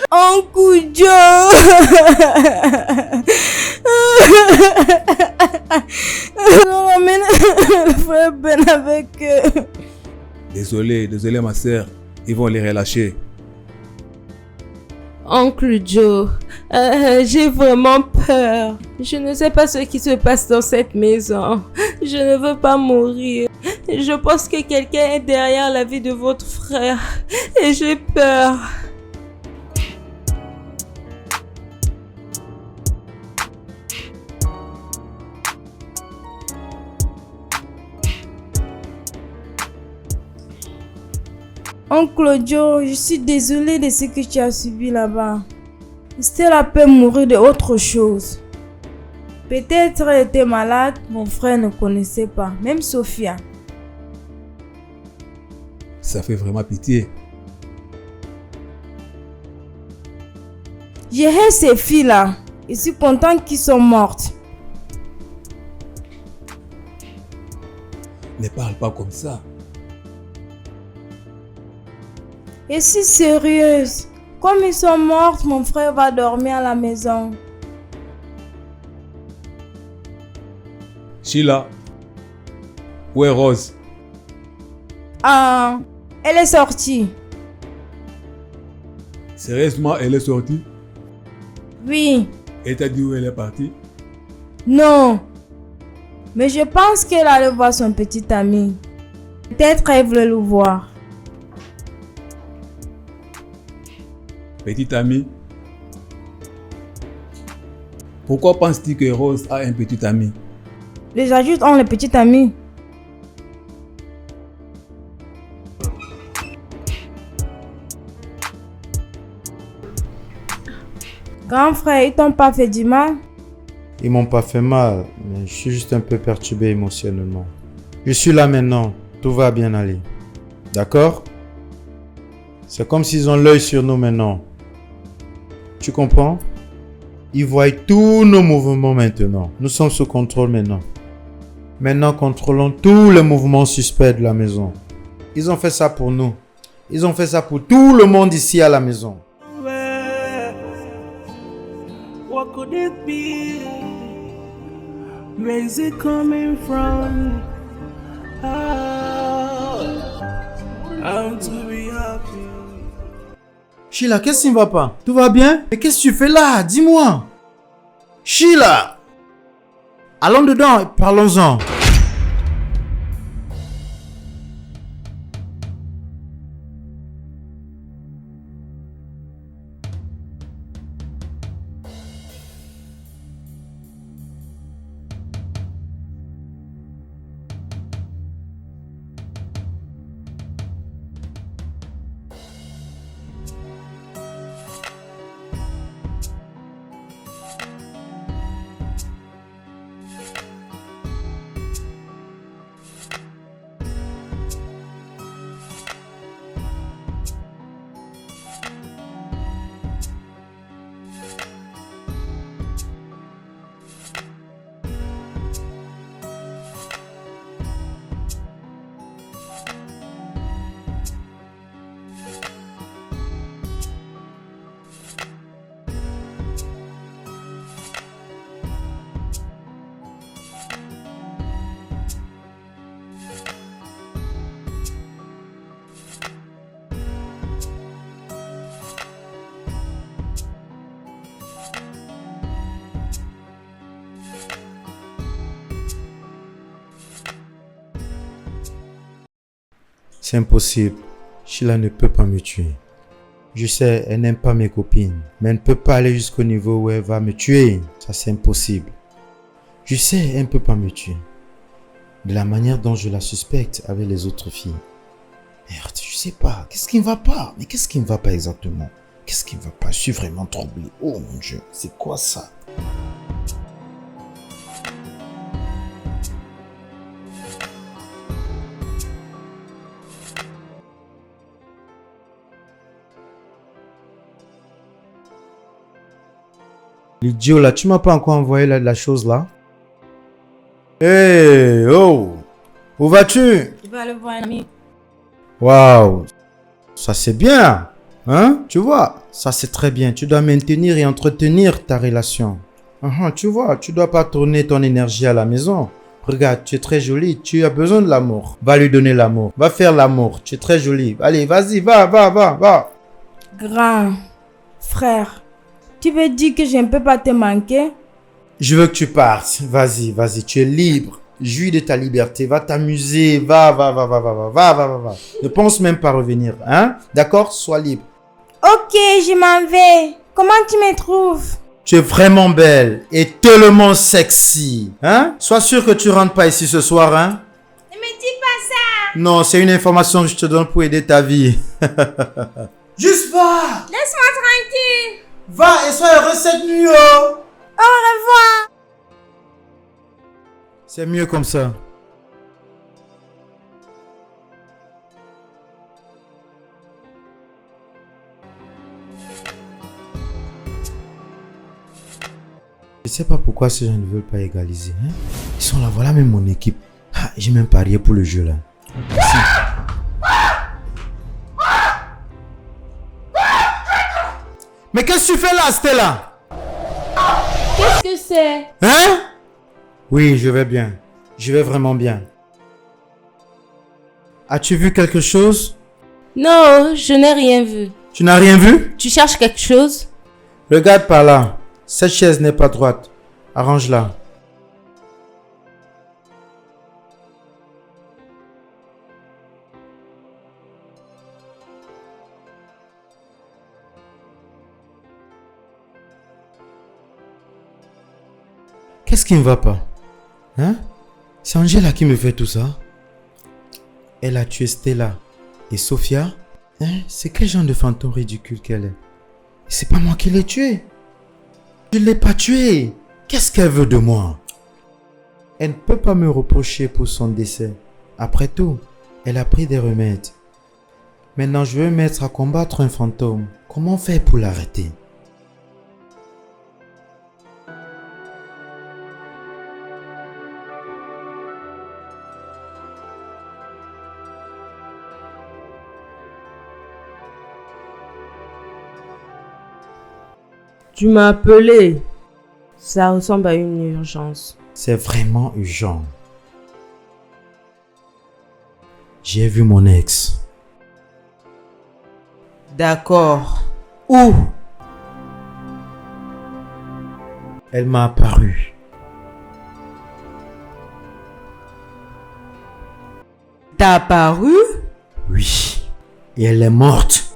Uncle Joe. On ramène le frère Ben avec eux. Désolé ma sœur, ils vont les relâcher. Oncle Joe, j'ai vraiment peur. Je ne sais pas ce qui se passe dans cette maison. Je ne veux pas mourir. Je pense que quelqu'un est derrière la vie de votre frère. Et j'ai peur. Oncle Joe, je suis désolée de ce que tu as subi là-bas. Stella peut mourir de autre chose. Peut-être elle était malade, mon frère ne connaissait pas, même Sophia. Ça fait vraiment pitié. J'ai ces filles-là. Je suis contente qu'ils sont mortes. Ne parle pas comme ça. Je suis sérieuse. Comme ils sont mortes, mon frère va dormir à la maison. Sheila, où est Rose? Ah, elle est sortie. Sérieusement, elle est sortie? Oui. Elle t'a dit où elle est partie? Non. Mais je pense qu'elle allait voir son petit ami. Peut-être elle voulait le voir. Petit ami? Pourquoi penses-tu que Rose a un petit ami? Les adultes ont les petits amis. Grand frère, ils t'ont pas fait du mal? Ils m'ont pas fait mal, mais je suis juste un peu perturbé émotionnellement. Je suis là maintenant, tout va bien aller. D'accord? C'est comme s'ils ont l'œil sur nous maintenant. Tu comprends? Ils voient tous nos mouvements maintenant. Nous sommes sous contrôle maintenant. Maintenant, contrôlons tous les mouvements suspects de la maison. Ils ont fait ça pour nous. Ils ont fait ça pour tout le monde ici à la maison. What could it be? Where is it coming from? want to be happy. Sheila, qu'est-ce qui ne va pas? Tout va bien? Mais qu'est-ce que tu fais là? Dis-moi. Sheila! Allons dedans et parlons-en. C'est impossible. Sheila ne peut pas me tuer. Je sais, elle n'aime pas mes copines. Mais elle ne peut pas aller jusqu'au niveau où elle va me tuer. Ça, c'est impossible. Je sais, elle ne peut pas me tuer. De la manière dont je la suspecte avec les autres filles. Merde, je sais pas. Qu'est-ce qui ne va pas? Mais qu'est-ce qui ne va pas exactement? Qu'est-ce qui ne va pas? Je suis vraiment troublé. Oh mon Dieu, c'est quoi ça? L'idiot là, tu m'as pas encore envoyé la chose là? Hey, oh! Où vas-tu? Je vais aller voir un ami. Waouh! Ça c'est bien! Hein? Tu vois? Ça c'est très bien. Tu dois maintenir et entretenir ta relation. Tu vois, tu dois pas tourner ton énergie à la maison. Regarde, tu es très jolie. Tu as besoin de l'amour. Va lui donner l'amour. Va faire l'amour. Tu es très jolie. Allez, vas-y, va. Grand frère, tu veux dire que je ne peux pas te manquer? Je veux que tu partes. Vas-y. Tu es libre. Jouis de ta liberté. Va t'amuser. Va. Ne pense même pas revenir. Hein? D'accord? Sois libre. Ok, je m'en vais. Comment tu me trouves? Tu es vraiment belle et tellement sexy. Hein? Sois sûr que tu rentres pas ici ce soir. Hein? Ne me dis pas ça. Non, c'est une information que je te donne pour aider ta vie. Juste va. Laisse-moi tranquille. Va et sois heureux cette nuit. Oh. Au revoir. C'est mieux comme ça. Je sais pas pourquoi ces gens ne veulent pas égaliser. Hein? Ils sont là, voilà même mon équipe. Ah, j'ai même parié pour le jeu là. Mais qu'est-ce que tu fais là, Stella? Qu'est-ce que c'est? Hein? Oui, je vais bien. Je vais vraiment bien. As-tu vu quelque chose? Non, je n'ai rien vu. Tu n'as rien vu? Tu cherches quelque chose? Regarde par là. Cette chaise n'est pas droite. Arrange-la. Qu'est-ce qui ne va pas? Hein? C'est Angela qui me fait tout ça. Elle a tué Stella. Et Sophia? Hein? C'est quel genre de fantôme ridicule qu'elle est? C'est pas moi qui l'ai tuée. Je ne l'ai pas tuée. Qu'est-ce qu'elle veut de moi? Elle ne peut pas me reprocher pour son décès. Après tout, elle a pris des remèdes. Maintenant, je veux me mettre à combattre un fantôme. Comment faire pour l'arrêter? Tu m'as appelé. Ça ressemble à une urgence. C'est vraiment urgent. J'ai vu mon ex. D'accord. Où? Elle m'a apparu. T'as apparu? Oui. Et elle est morte.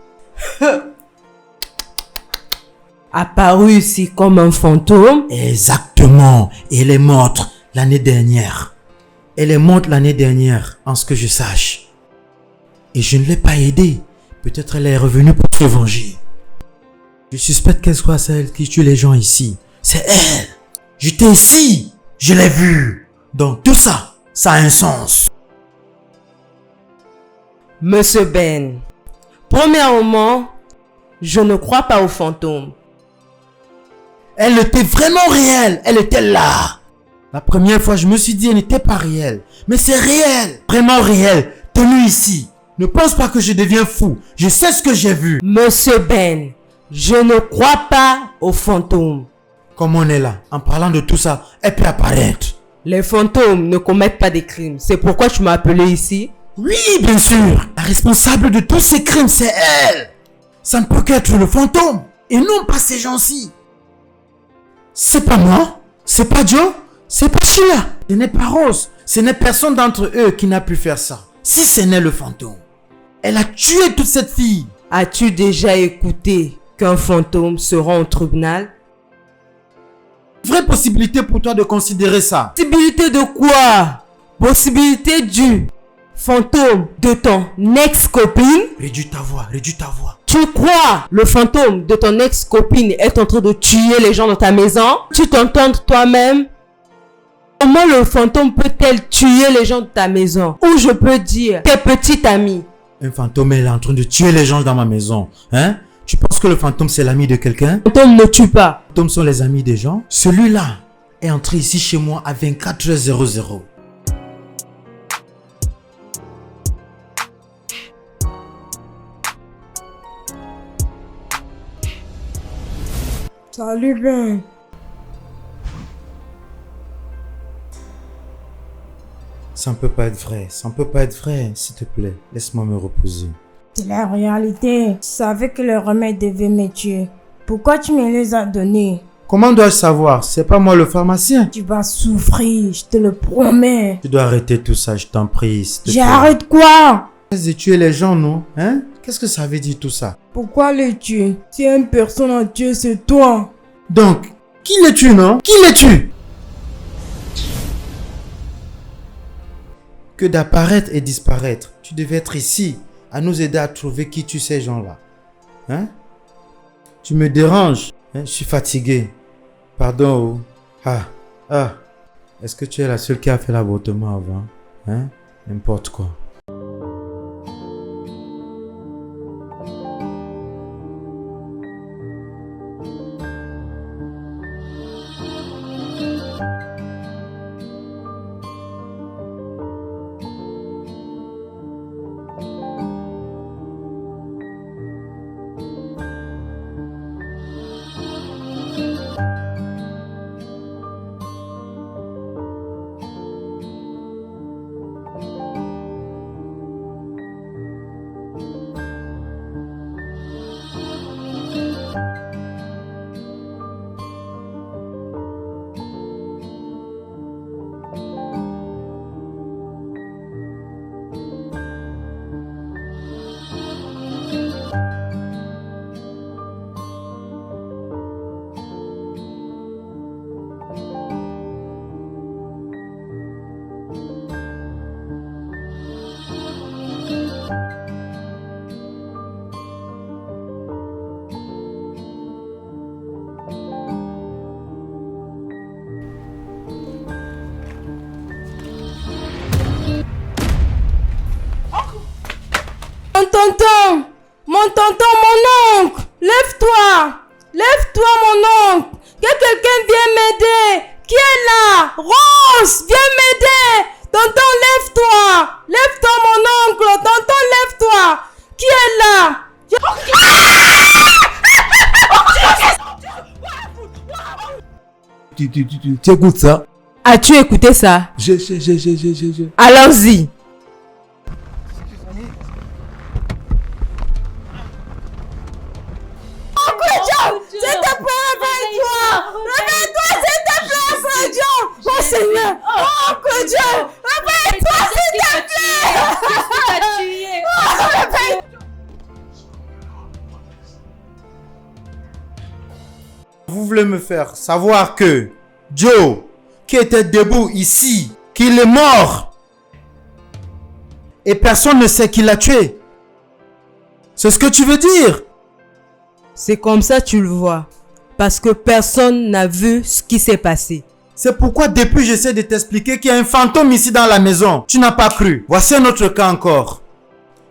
Apparu ici comme un fantôme? Exactement. Et elle est morte l'année dernière. Elle est morte l'année dernière, en ce que je sache. Et je ne l'ai pas aidée. Peut-être elle est revenue pour se venger. Je suspecte qu'elle soit celle qui tue les gens ici. C'est elle. J'étais ici. Je l'ai vue. Donc tout ça, ça a un sens. Monsieur Ben, premièrement, je ne crois pas aux fantômes. Elle était vraiment réelle. Elle était là. La première fois, je me suis dit, elle n'était pas réelle. Mais c'est réel. Vraiment réel. Tenue ici. Ne pense pas que je deviens fou. Je sais ce que j'ai vu. Monsieur Ben, je ne crois pas aux fantômes. Comme on est là, en parlant de tout ça, elle peut apparaître. Les fantômes ne commettent pas des crimes. C'est pourquoi tu m'as appelé ici. Oui, bien sûr. La responsable de tous ces crimes, c'est elle. Ça ne peut qu'être le fantôme. Et non pas ces gens-ci. C'est pas moi. C'est pas Joe. C'est pas Sheila. Ce n'est pas Rose. Ce n'est personne d'entre eux qui n'a pu faire ça. Si ce n'est le fantôme. Elle a tué toute cette fille. As-tu déjà écouté qu'un fantôme sera au tribunal? Vraie possibilité pour toi de considérer ça. Possibilité de quoi? Possibilité du fantôme de ton ex-copine? Réduis ta voix, réduis ta voix. Tu crois le fantôme de ton ex-copine est en train de tuer les gens dans ta maison? Tu t'entends toi-même? Comment le fantôme peut-elle tuer les gens de ta maison? Ou je peux dire tes petites amies? Un fantôme est en train de tuer les gens dans ma maison. Hein? Tu penses que le fantôme c'est l'ami de quelqu'un? Le fantôme ne tue pas. Les fantômes sont les amis des gens. Celui-là est entré ici chez moi à 24h00. Salut Ben. Ça ne peut pas être vrai. Ça ne peut pas être vrai. S'il te plaît, laisse-moi me reposer. C'est la réalité. Je savais que le remède devait me tuer. Pourquoi tu me les as donnés? Comment dois-je savoir? C'est pas moi le pharmacien. Tu vas souffrir, je te le promets. Tu dois arrêter tout ça, je t'en prie. s'il te plaît. J'arrête quoi? De tuer les gens, non? Hein? Qu'est-ce que ça veut dire tout ça? Pourquoi les tuer? Si une personne a tué, c'est toi. Donc, qui les tue, non? Qui les tue? Que d'apparaître et disparaître. Tu devais être ici, à nous aider à trouver qui tue ces gens-là. Hein? Tu me déranges. Hein? Je suis fatigué. Pardon. Est-ce que tu es la seule qui a fait l'avortement avant? Hein? N'importe quoi. Mon tonton, mon oncle, lève-toi. Lève-toi, mon oncle. Que quelqu'un vienne m'aider. Qui est là? Rose, viens m'aider. Tonton, lève-toi. Lève-toi, mon oncle. Tonton, lève-toi. Qui est là? Tu écoutes ça? As-tu écouté ça? Allons-y. Seigneur. Oh, que Dieu. Réveille-toi, s'il te plaît. Vous voulez me faire savoir que Joe, qui était debout ici, qu'il est mort. Et personne ne sait qui l'a tué. C'est ce que tu veux dire? C'est comme ça tu le vois. Parce que personne n'a vu ce qui s'est passé. C'est pourquoi depuis j'essaie de t'expliquer qu'il y a un fantôme ici dans la maison. Tu n'as pas cru. Voici un autre cas encore.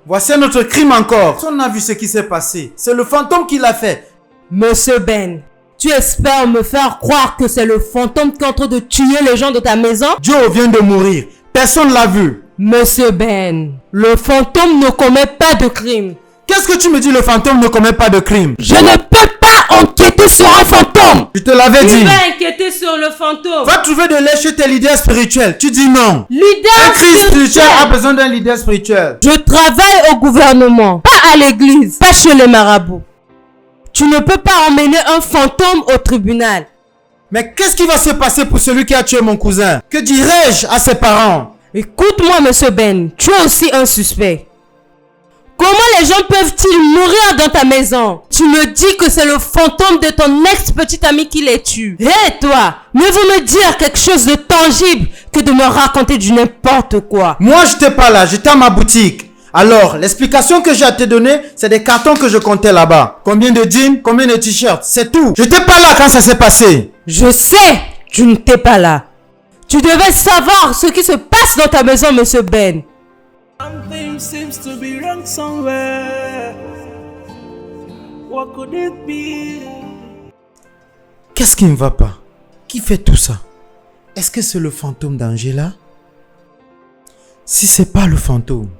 Voici un autre crime encore. Personne n'a vu ce qui s'est passé. C'est le fantôme qui l'a fait. Monsieur Ben, tu espères me faire croire que c'est le fantôme qui est en train de tuer les gens de ta maison? Joe vient de mourir. Personne l'a vu. Monsieur Ben, le fantôme ne commet pas de crime. Qu'est-ce que tu me dis, le fantôme ne commet pas de crime? Je ne peux pas enquêter sur un fantôme. Je te l'avais dit. Tu vas enquêter sur le fantôme. Va trouver de l'aide chez tes leaders spirituels. Tu dis non. Leader Un Christ spirituel a besoin d'un leader spirituel. Je travaille au gouvernement, pas à l'église, pas chez les marabouts. Tu ne peux pas emmener un fantôme au tribunal. Mais qu'est-ce qui va se passer pour celui qui a tué mon cousin? Que dirais-je à ses parents? Écoute-moi, monsieur Ben, tu es aussi un suspect. Comment les gens peuvent-ils mourir dans ta maison? Tu me dis que c'est le fantôme de ton ex-petite amie qui les tue. Hé, toi, mieux vaut me dire quelque chose de tangible que de me raconter du n'importe quoi. Moi, je n'étais pas là, j'étais à ma boutique. Alors, l'explication que j'ai à te donner, c'est des cartons que je comptais là-bas. Combien de jeans, combien de t-shirts, c'est tout. J'étais pas là quand ça s'est passé. Je sais, tu n'étais pas là. Tu devais savoir ce qui se passe dans ta maison, monsieur Ben. Something seems to be wrong somewhere. What could it be? Qu'est-ce qui ne va pas? Qui fait tout ça? Est-ce que c'est le fantôme d'Angela? Si c'est pas le fantôme,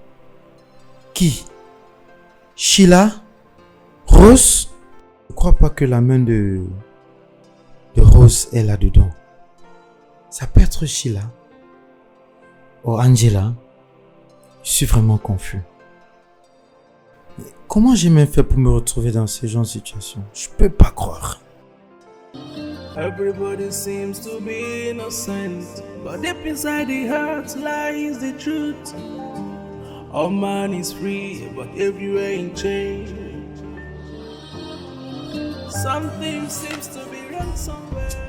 qui? Sheila? Rose? Je crois pas que la main de Rose est là-dedans. Ça peut être Sheila. Ou Angela. Je suis vraiment confus. Mais comment j'ai même fait pour me retrouver dans ce genre de situation? Je peux pas croire. Everybody seems to be innocent, but deep inside the heart lies the truth. All man is free, but everywhere in chains. Something seems to be wrong somewhere.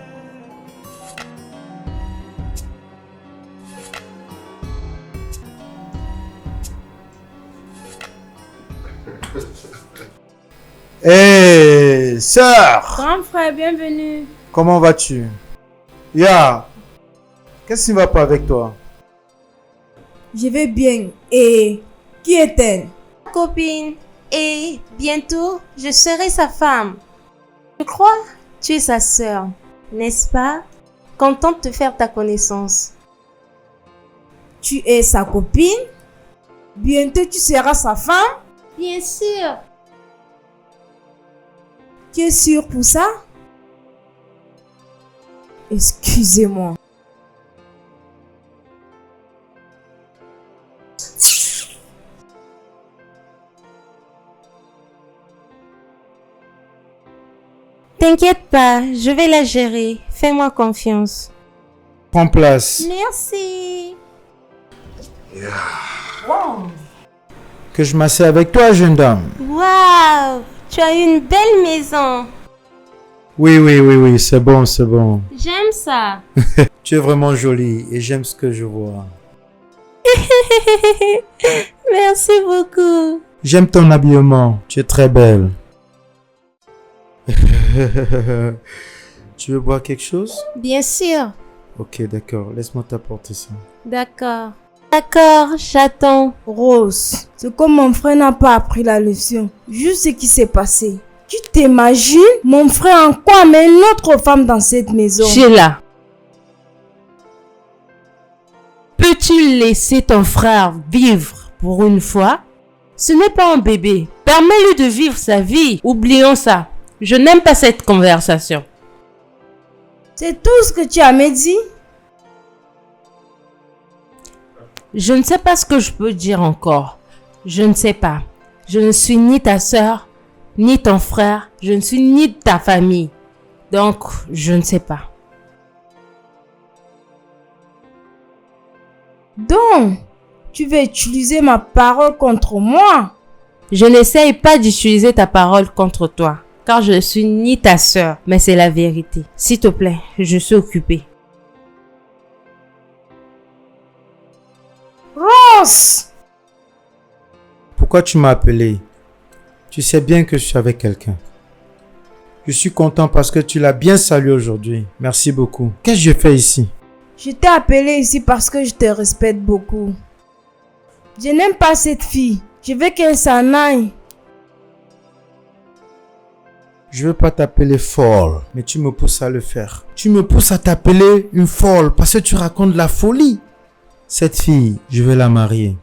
Hé, sœur! Grand frère, bienvenue. Comment vas-tu? Ya, qu'est-ce qui ne va pas avec toi? Je vais bien. Et qui est-elle? Copine, et bientôt je serai sa femme. Je crois que tu es sa sœur, n'est-ce pas? Contente de faire ta connaissance. Tu es sa copine? Bientôt tu seras sa femme? Bien sûr. Tu es sûr pour ça? Excusez-moi. T'inquiète pas, je vais la gérer. Fais-moi confiance. Prends place. Merci. Que je m'assieds avec toi, jeune dame. Waouh, tu as une belle maison. Oui, c'est bon, c'est bon. J'aime ça. Tu es vraiment jolie et j'aime ce que je vois. Merci beaucoup. J'aime ton habillement, tu es très belle. Tu veux boire quelque chose? Bien sûr. Ok, d'accord, laisse-moi t'apporter ça. D'accord. D'accord, j'attends. Rose, c'est comme mon frère n'a pas appris la leçon. Juste ce qui s'est passé. Tu t'imagines mon frère encore amener une autre femme dans cette maison? Sheila, peux-tu laisser ton frère vivre pour une fois? Ce n'est pas un bébé. Permets-lui de vivre sa vie. Oublions ça. Je n'aime pas cette conversation. C'est tout ce que tu as me dit? Je ne sais pas ce que je peux dire encore. Je ne sais pas. Je ne suis ni ta sœur, ni ton frère. Je ne suis ni de ta famille. Donc, je ne sais pas. Donc, tu veux utiliser ma parole contre moi? Je n'essaye pas d'utiliser ta parole contre toi, car je ne suis ni ta sœur, mais c'est la vérité. S'il te plaît, je suis occupée. Rose! Pourquoi tu m'as appelé? Tu sais bien que je suis avec quelqu'un. Je suis content parce que tu l'as bien salué aujourd'hui. Merci beaucoup. Qu'est-ce que je fais ici? Je t'ai appelé ici parce que je te respecte beaucoup. Je n'aime pas cette fille. Je veux qu'elle s'en aille. Je veux pas t'appeler folle, mais tu me pousses à le faire. Tu me pousses à t'appeler une folle parce que tu racontes de la folie. Cette fille, je vais la marier.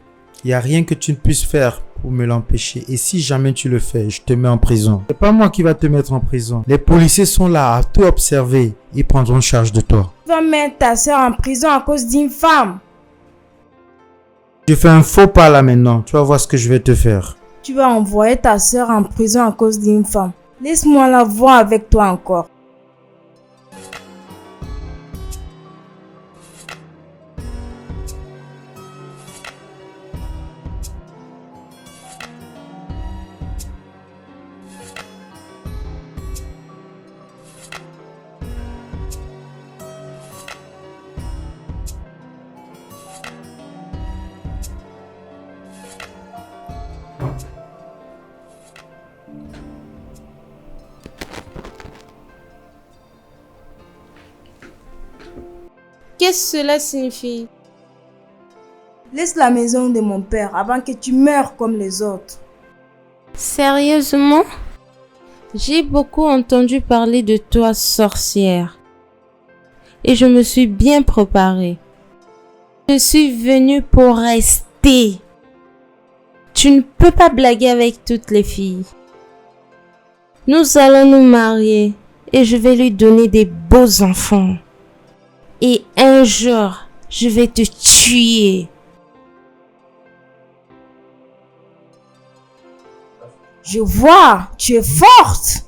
Il n'y a rien que tu ne puisses faire pour me l'empêcher. Et si jamais tu le fais, je te mets en prison. C'est pas moi qui va te mettre en prison. Les policiers sont là à tout observer. Ils prendront charge de toi. Tu vas mettre ta soeur en prison à cause d'une femme. Je fais un faux pas là maintenant. Tu vas voir ce que je vais te faire. Tu vas envoyer ta soeur en prison à cause d'une femme. Laisse-moi la voir avec toi encore. Qu'est-ce que cela signifie? Laisse la maison de mon père avant que tu meurs comme les autres. Sérieusement? J'ai beaucoup entendu parler de toi, sorcière. Et je me suis bien préparée. Je suis venue pour rester. Tu ne peux pas blaguer avec toutes les filles. Nous allons nous marier et je vais lui donner des beaux enfants. Et un jour, je vais te tuer. Je vois, tu es forte.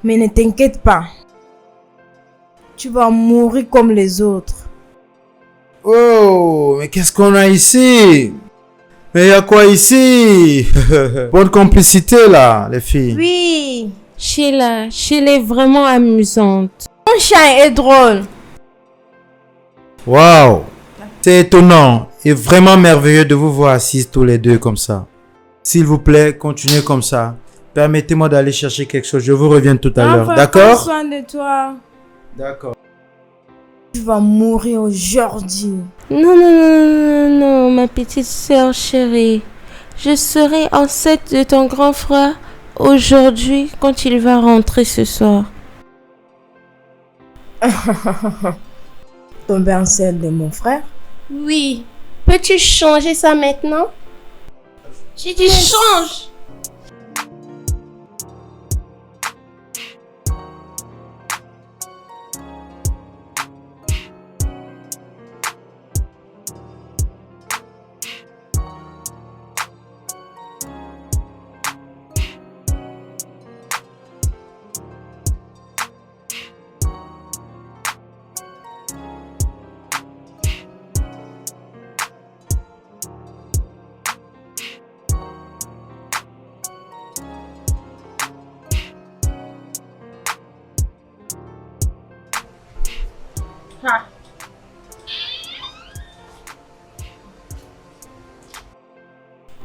Mais ne t'inquiète pas. Tu vas mourir comme les autres. Oh, mais qu'est-ce qu'on a ici? Mais il y a quoi ici? Bonne complicité là, les filles. Oui. Sheila est vraiment amusante. Ton chien est drôle. Waouh, c'est étonnant et vraiment merveilleux de vous voir assises tous les deux comme ça. S'il vous plaît, continuez comme ça. Permettez-moi d'aller chercher quelque chose. Je vous reviens tout à l'heure. D'accord? Prends soin de toi. D'accord. Tu vas mourir aujourd'hui. Non, ma petite sœur chérie. Je serai enceinte de ton grand frère aujourd'hui quand il va rentrer ce soir. Tomber enceinte de mon frère? Oui. Peux-tu changer ça maintenant? J'ai dit change.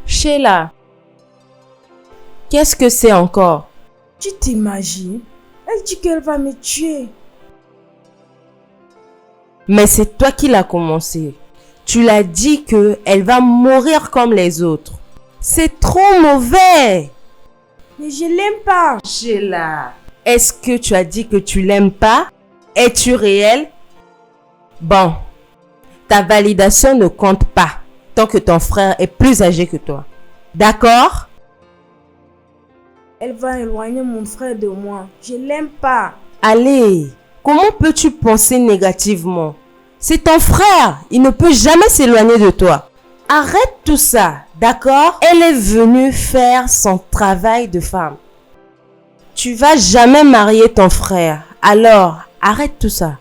Sheila, qu'est-ce que c'est encore? Tu t'imagines? Elle dit qu'elle va me tuer. Mais c'est toi qui l'as commencé. Tu l'as dit qu'elle va mourir comme les autres. C'est trop mauvais. Mais je l'aime pas. Sheila, est-ce que tu as dit que tu l'aimes pas? Es-tu réel? Bon, ta validation ne compte pas tant que ton frère est plus âgé que toi. D'accord? Elle va éloigner mon frère de moi. Je l'aime pas. Allez, comment peux-tu penser négativement? C'est ton frère, il ne peut jamais s'éloigner de toi. Arrête tout ça, d'accord? Elle est venue faire son travail de femme. Tu vas jamais marier ton frère, alors arrête tout ça.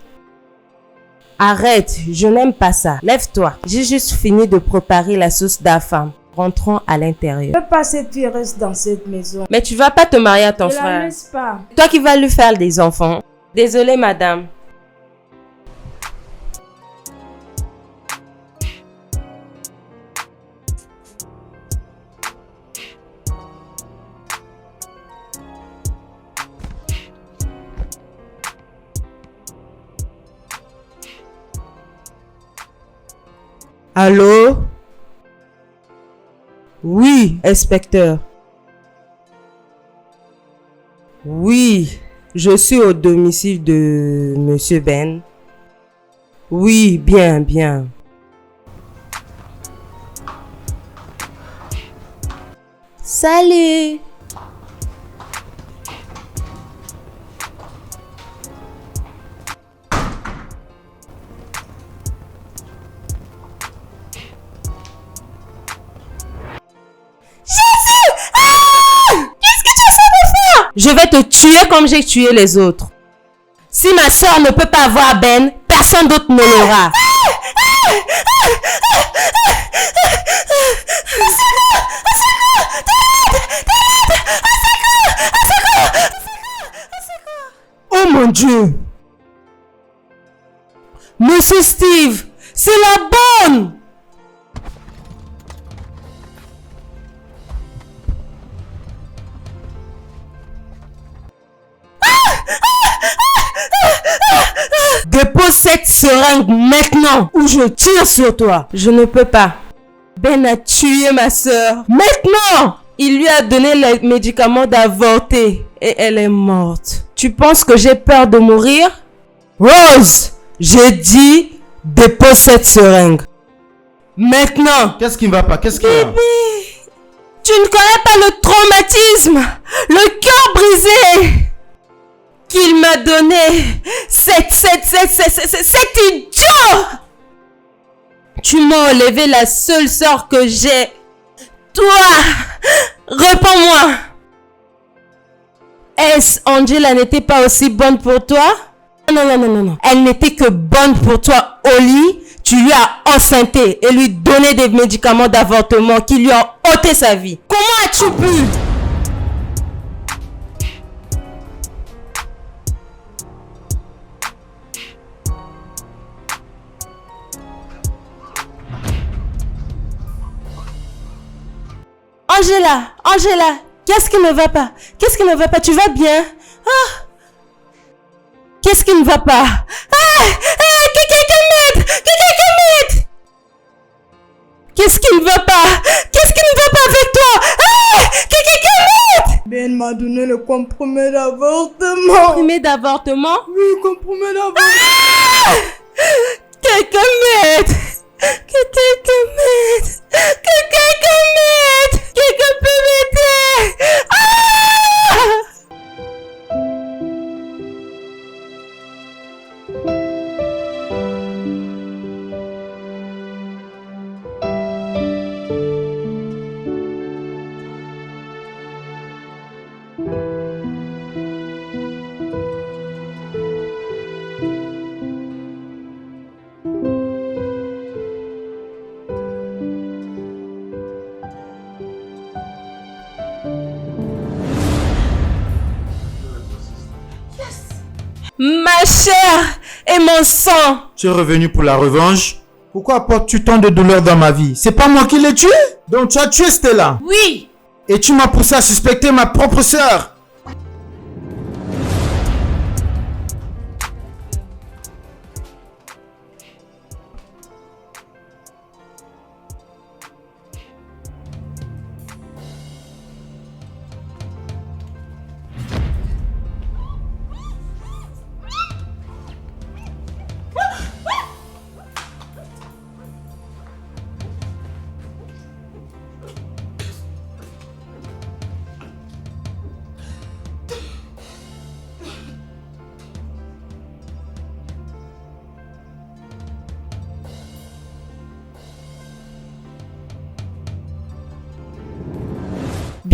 Arrête, je n'aime pas ça. Lève-toi. J'ai juste fini de préparer la sauce d'afam. Rentrons à l'intérieur. Je veux pas que cette fille reste dans cette maison. Mais tu vas pas te marier à ton Ne la frère. laisse pas. Toi qui vas lui faire des enfants. Désolée, madame. Allô? Oui, inspecteur. Oui, je suis au domicile de Monsieur Ben. Oui, bien, bien. Salut! Je vais te tuer comme j'ai tué les autres. Si ma soeur ne peut pas avoir Ben, personne d'autre ne l'aura. Oh mon Dieu! Monsieur Steve, c'est la bonne! Dépose cette seringue maintenant ou je tire sur toi. Je ne peux pas. Ben a tué ma soeur. Maintenant! Il lui a donné les médicaments d'avorter et elle est morte. Tu penses que j'ai peur de mourir? Rose! J'ai dit dépose cette seringue. Maintenant! Qu'est-ce qui ne va pas? Qu'est-ce qu'il y a? Bébé! Tu ne connais pas le traumatisme, le cœur brisé qu'il m'a donné. Cet idiot! Tu m'as enlevé la seule sœur que j'ai. Toi, réponds-moi. Est-ce Angela n'était pas aussi bonne pour toi? Non. Elle n'était que bonne pour toi au lit. Tu lui as enceinté et lui donné des médicaments d'avortement qui lui ont ôté sa vie. Comment as-tu pu? Angela, qu'est-ce qui ne va pas? Qu'est-ce qui ne va pas? Tu vas bien? Ah! Qu'est-ce qui ne va pas? Que quelqu'un m'aide! Que quelqu'un m'aide! Qu'est-ce qui ne va pas? Qu'est-ce qui ne va pas avec toi? Que quelqu'un m'aide! Ben m'a donné le compromis d'avortement. Compromis d'avortement? Oui, compromis d'avortement. Quelqu'un m'aide! Que quelqu'un m'aide! Que quelqu'un m'aide! Quelqu'un peut m'aider! Ma chair et mon sang. Tu es revenu pour la revanche? Pourquoi apportes-tu tant de douleur dans ma vie? C'est pas moi qui l'ai tué? Donc tu as tué Stella? Oui. Et tu m'as poussé à suspecter ma propre sœur?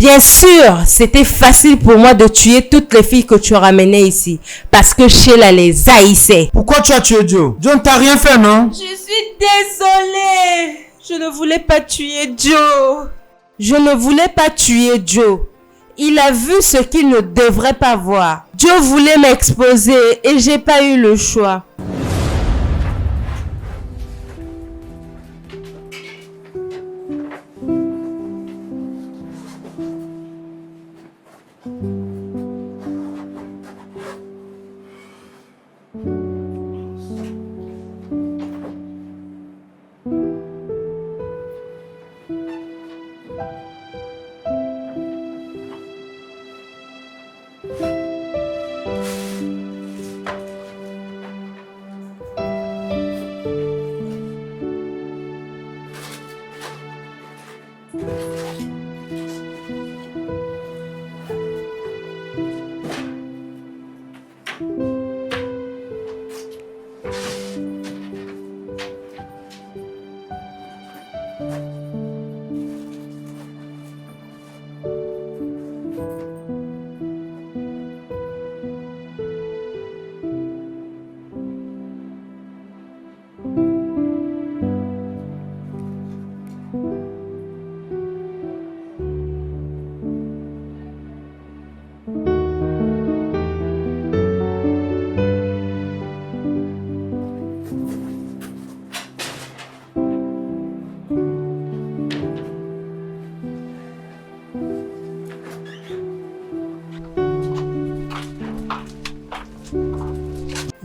Bien sûr, c'était facile pour moi de tuer toutes les filles que tu ramenais ici. Parce que Sheila les haïssait. Pourquoi tu as tué Joe? Joe ne t'a rien fait, non? Je suis désolée. Je ne voulais pas tuer Joe. Je ne voulais pas tuer Joe. Il a vu ce qu'il ne devrait pas voir. Joe voulait m'exposer et j'ai pas eu le choix.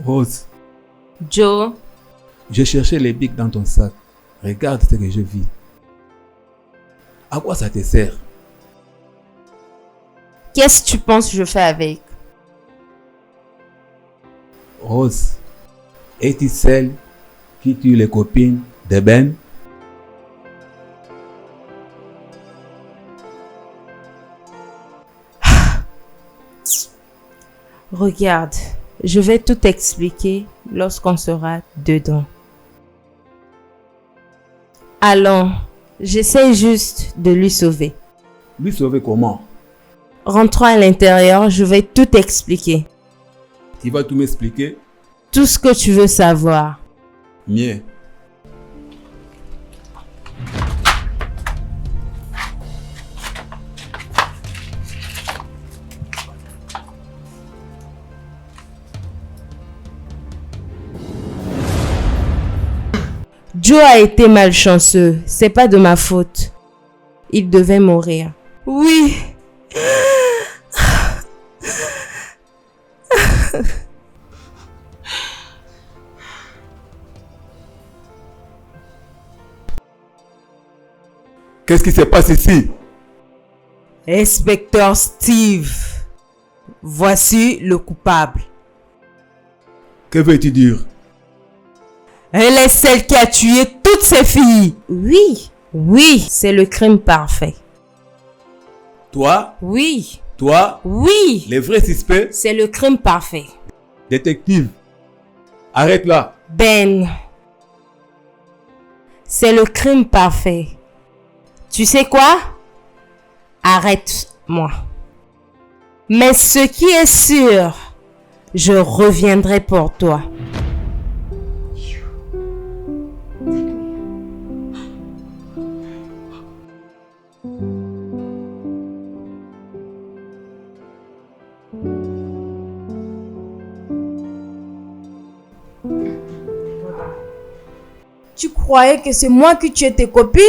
Rose, Joe, j'ai cherché les bics dans ton sac. Regarde ce que je vis. À quoi ça te sert? qu'est-ce que tu penses que je fais avec? Rose, es-tu celle qui tue les copines de Ben? Regarde, je vais tout expliquer lorsqu'on sera dedans. Allons, j'essaie juste de lui sauver. Lui sauver comment? Rentrons à l'intérieur, je vais tout expliquer. Tu vas tout m'expliquer? Tout ce que tu veux savoir. Mieux. Joe a été malchanceux, c'est pas de ma faute. Il devait mourir. Oui. Qu'est-ce qui se passe ici? Inspecteur Steve, voici le coupable. Que veux-tu dire? Elle est celle qui a tué toutes ces filles. Oui, oui, c'est le crime parfait. Toi? Oui, Toi? oui, Les vrais suspects? c'est le crime parfait. Détective, arrête là. Ben, c'est le crime parfait. Tu sais quoi? Arrête-moi. Mais ce qui est sûr, je reviendrai pour toi. Tu croyais que c'est moi qui tuais tes copines?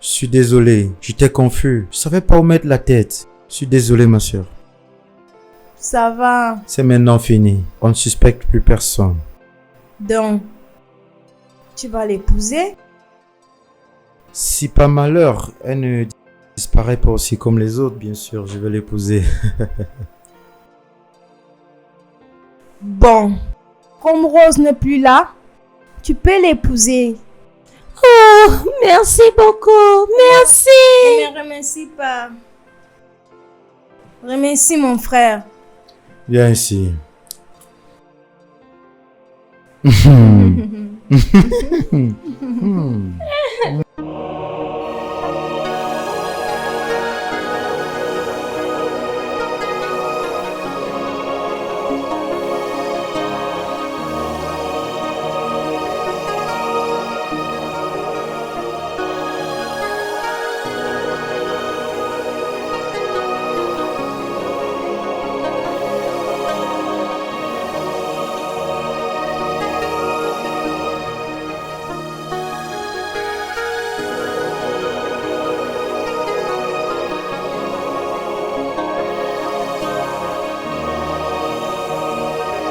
Je suis désolé, j'étais confus. Je savais pas où mettre la tête. Je suis désolé, ma soeur. Ça va. C'est maintenant fini. On ne suspecte plus personne. Donc, tu vas l'épouser? Si par malheur, elle ne disparaît pas aussi comme les autres, bien sûr, je vais l'épouser. Bon, comme Rose n'est plus là, tu peux l'épouser. Oh, merci beaucoup. Merci. Ne me remercie pas. Remercie mon frère. Viens ici.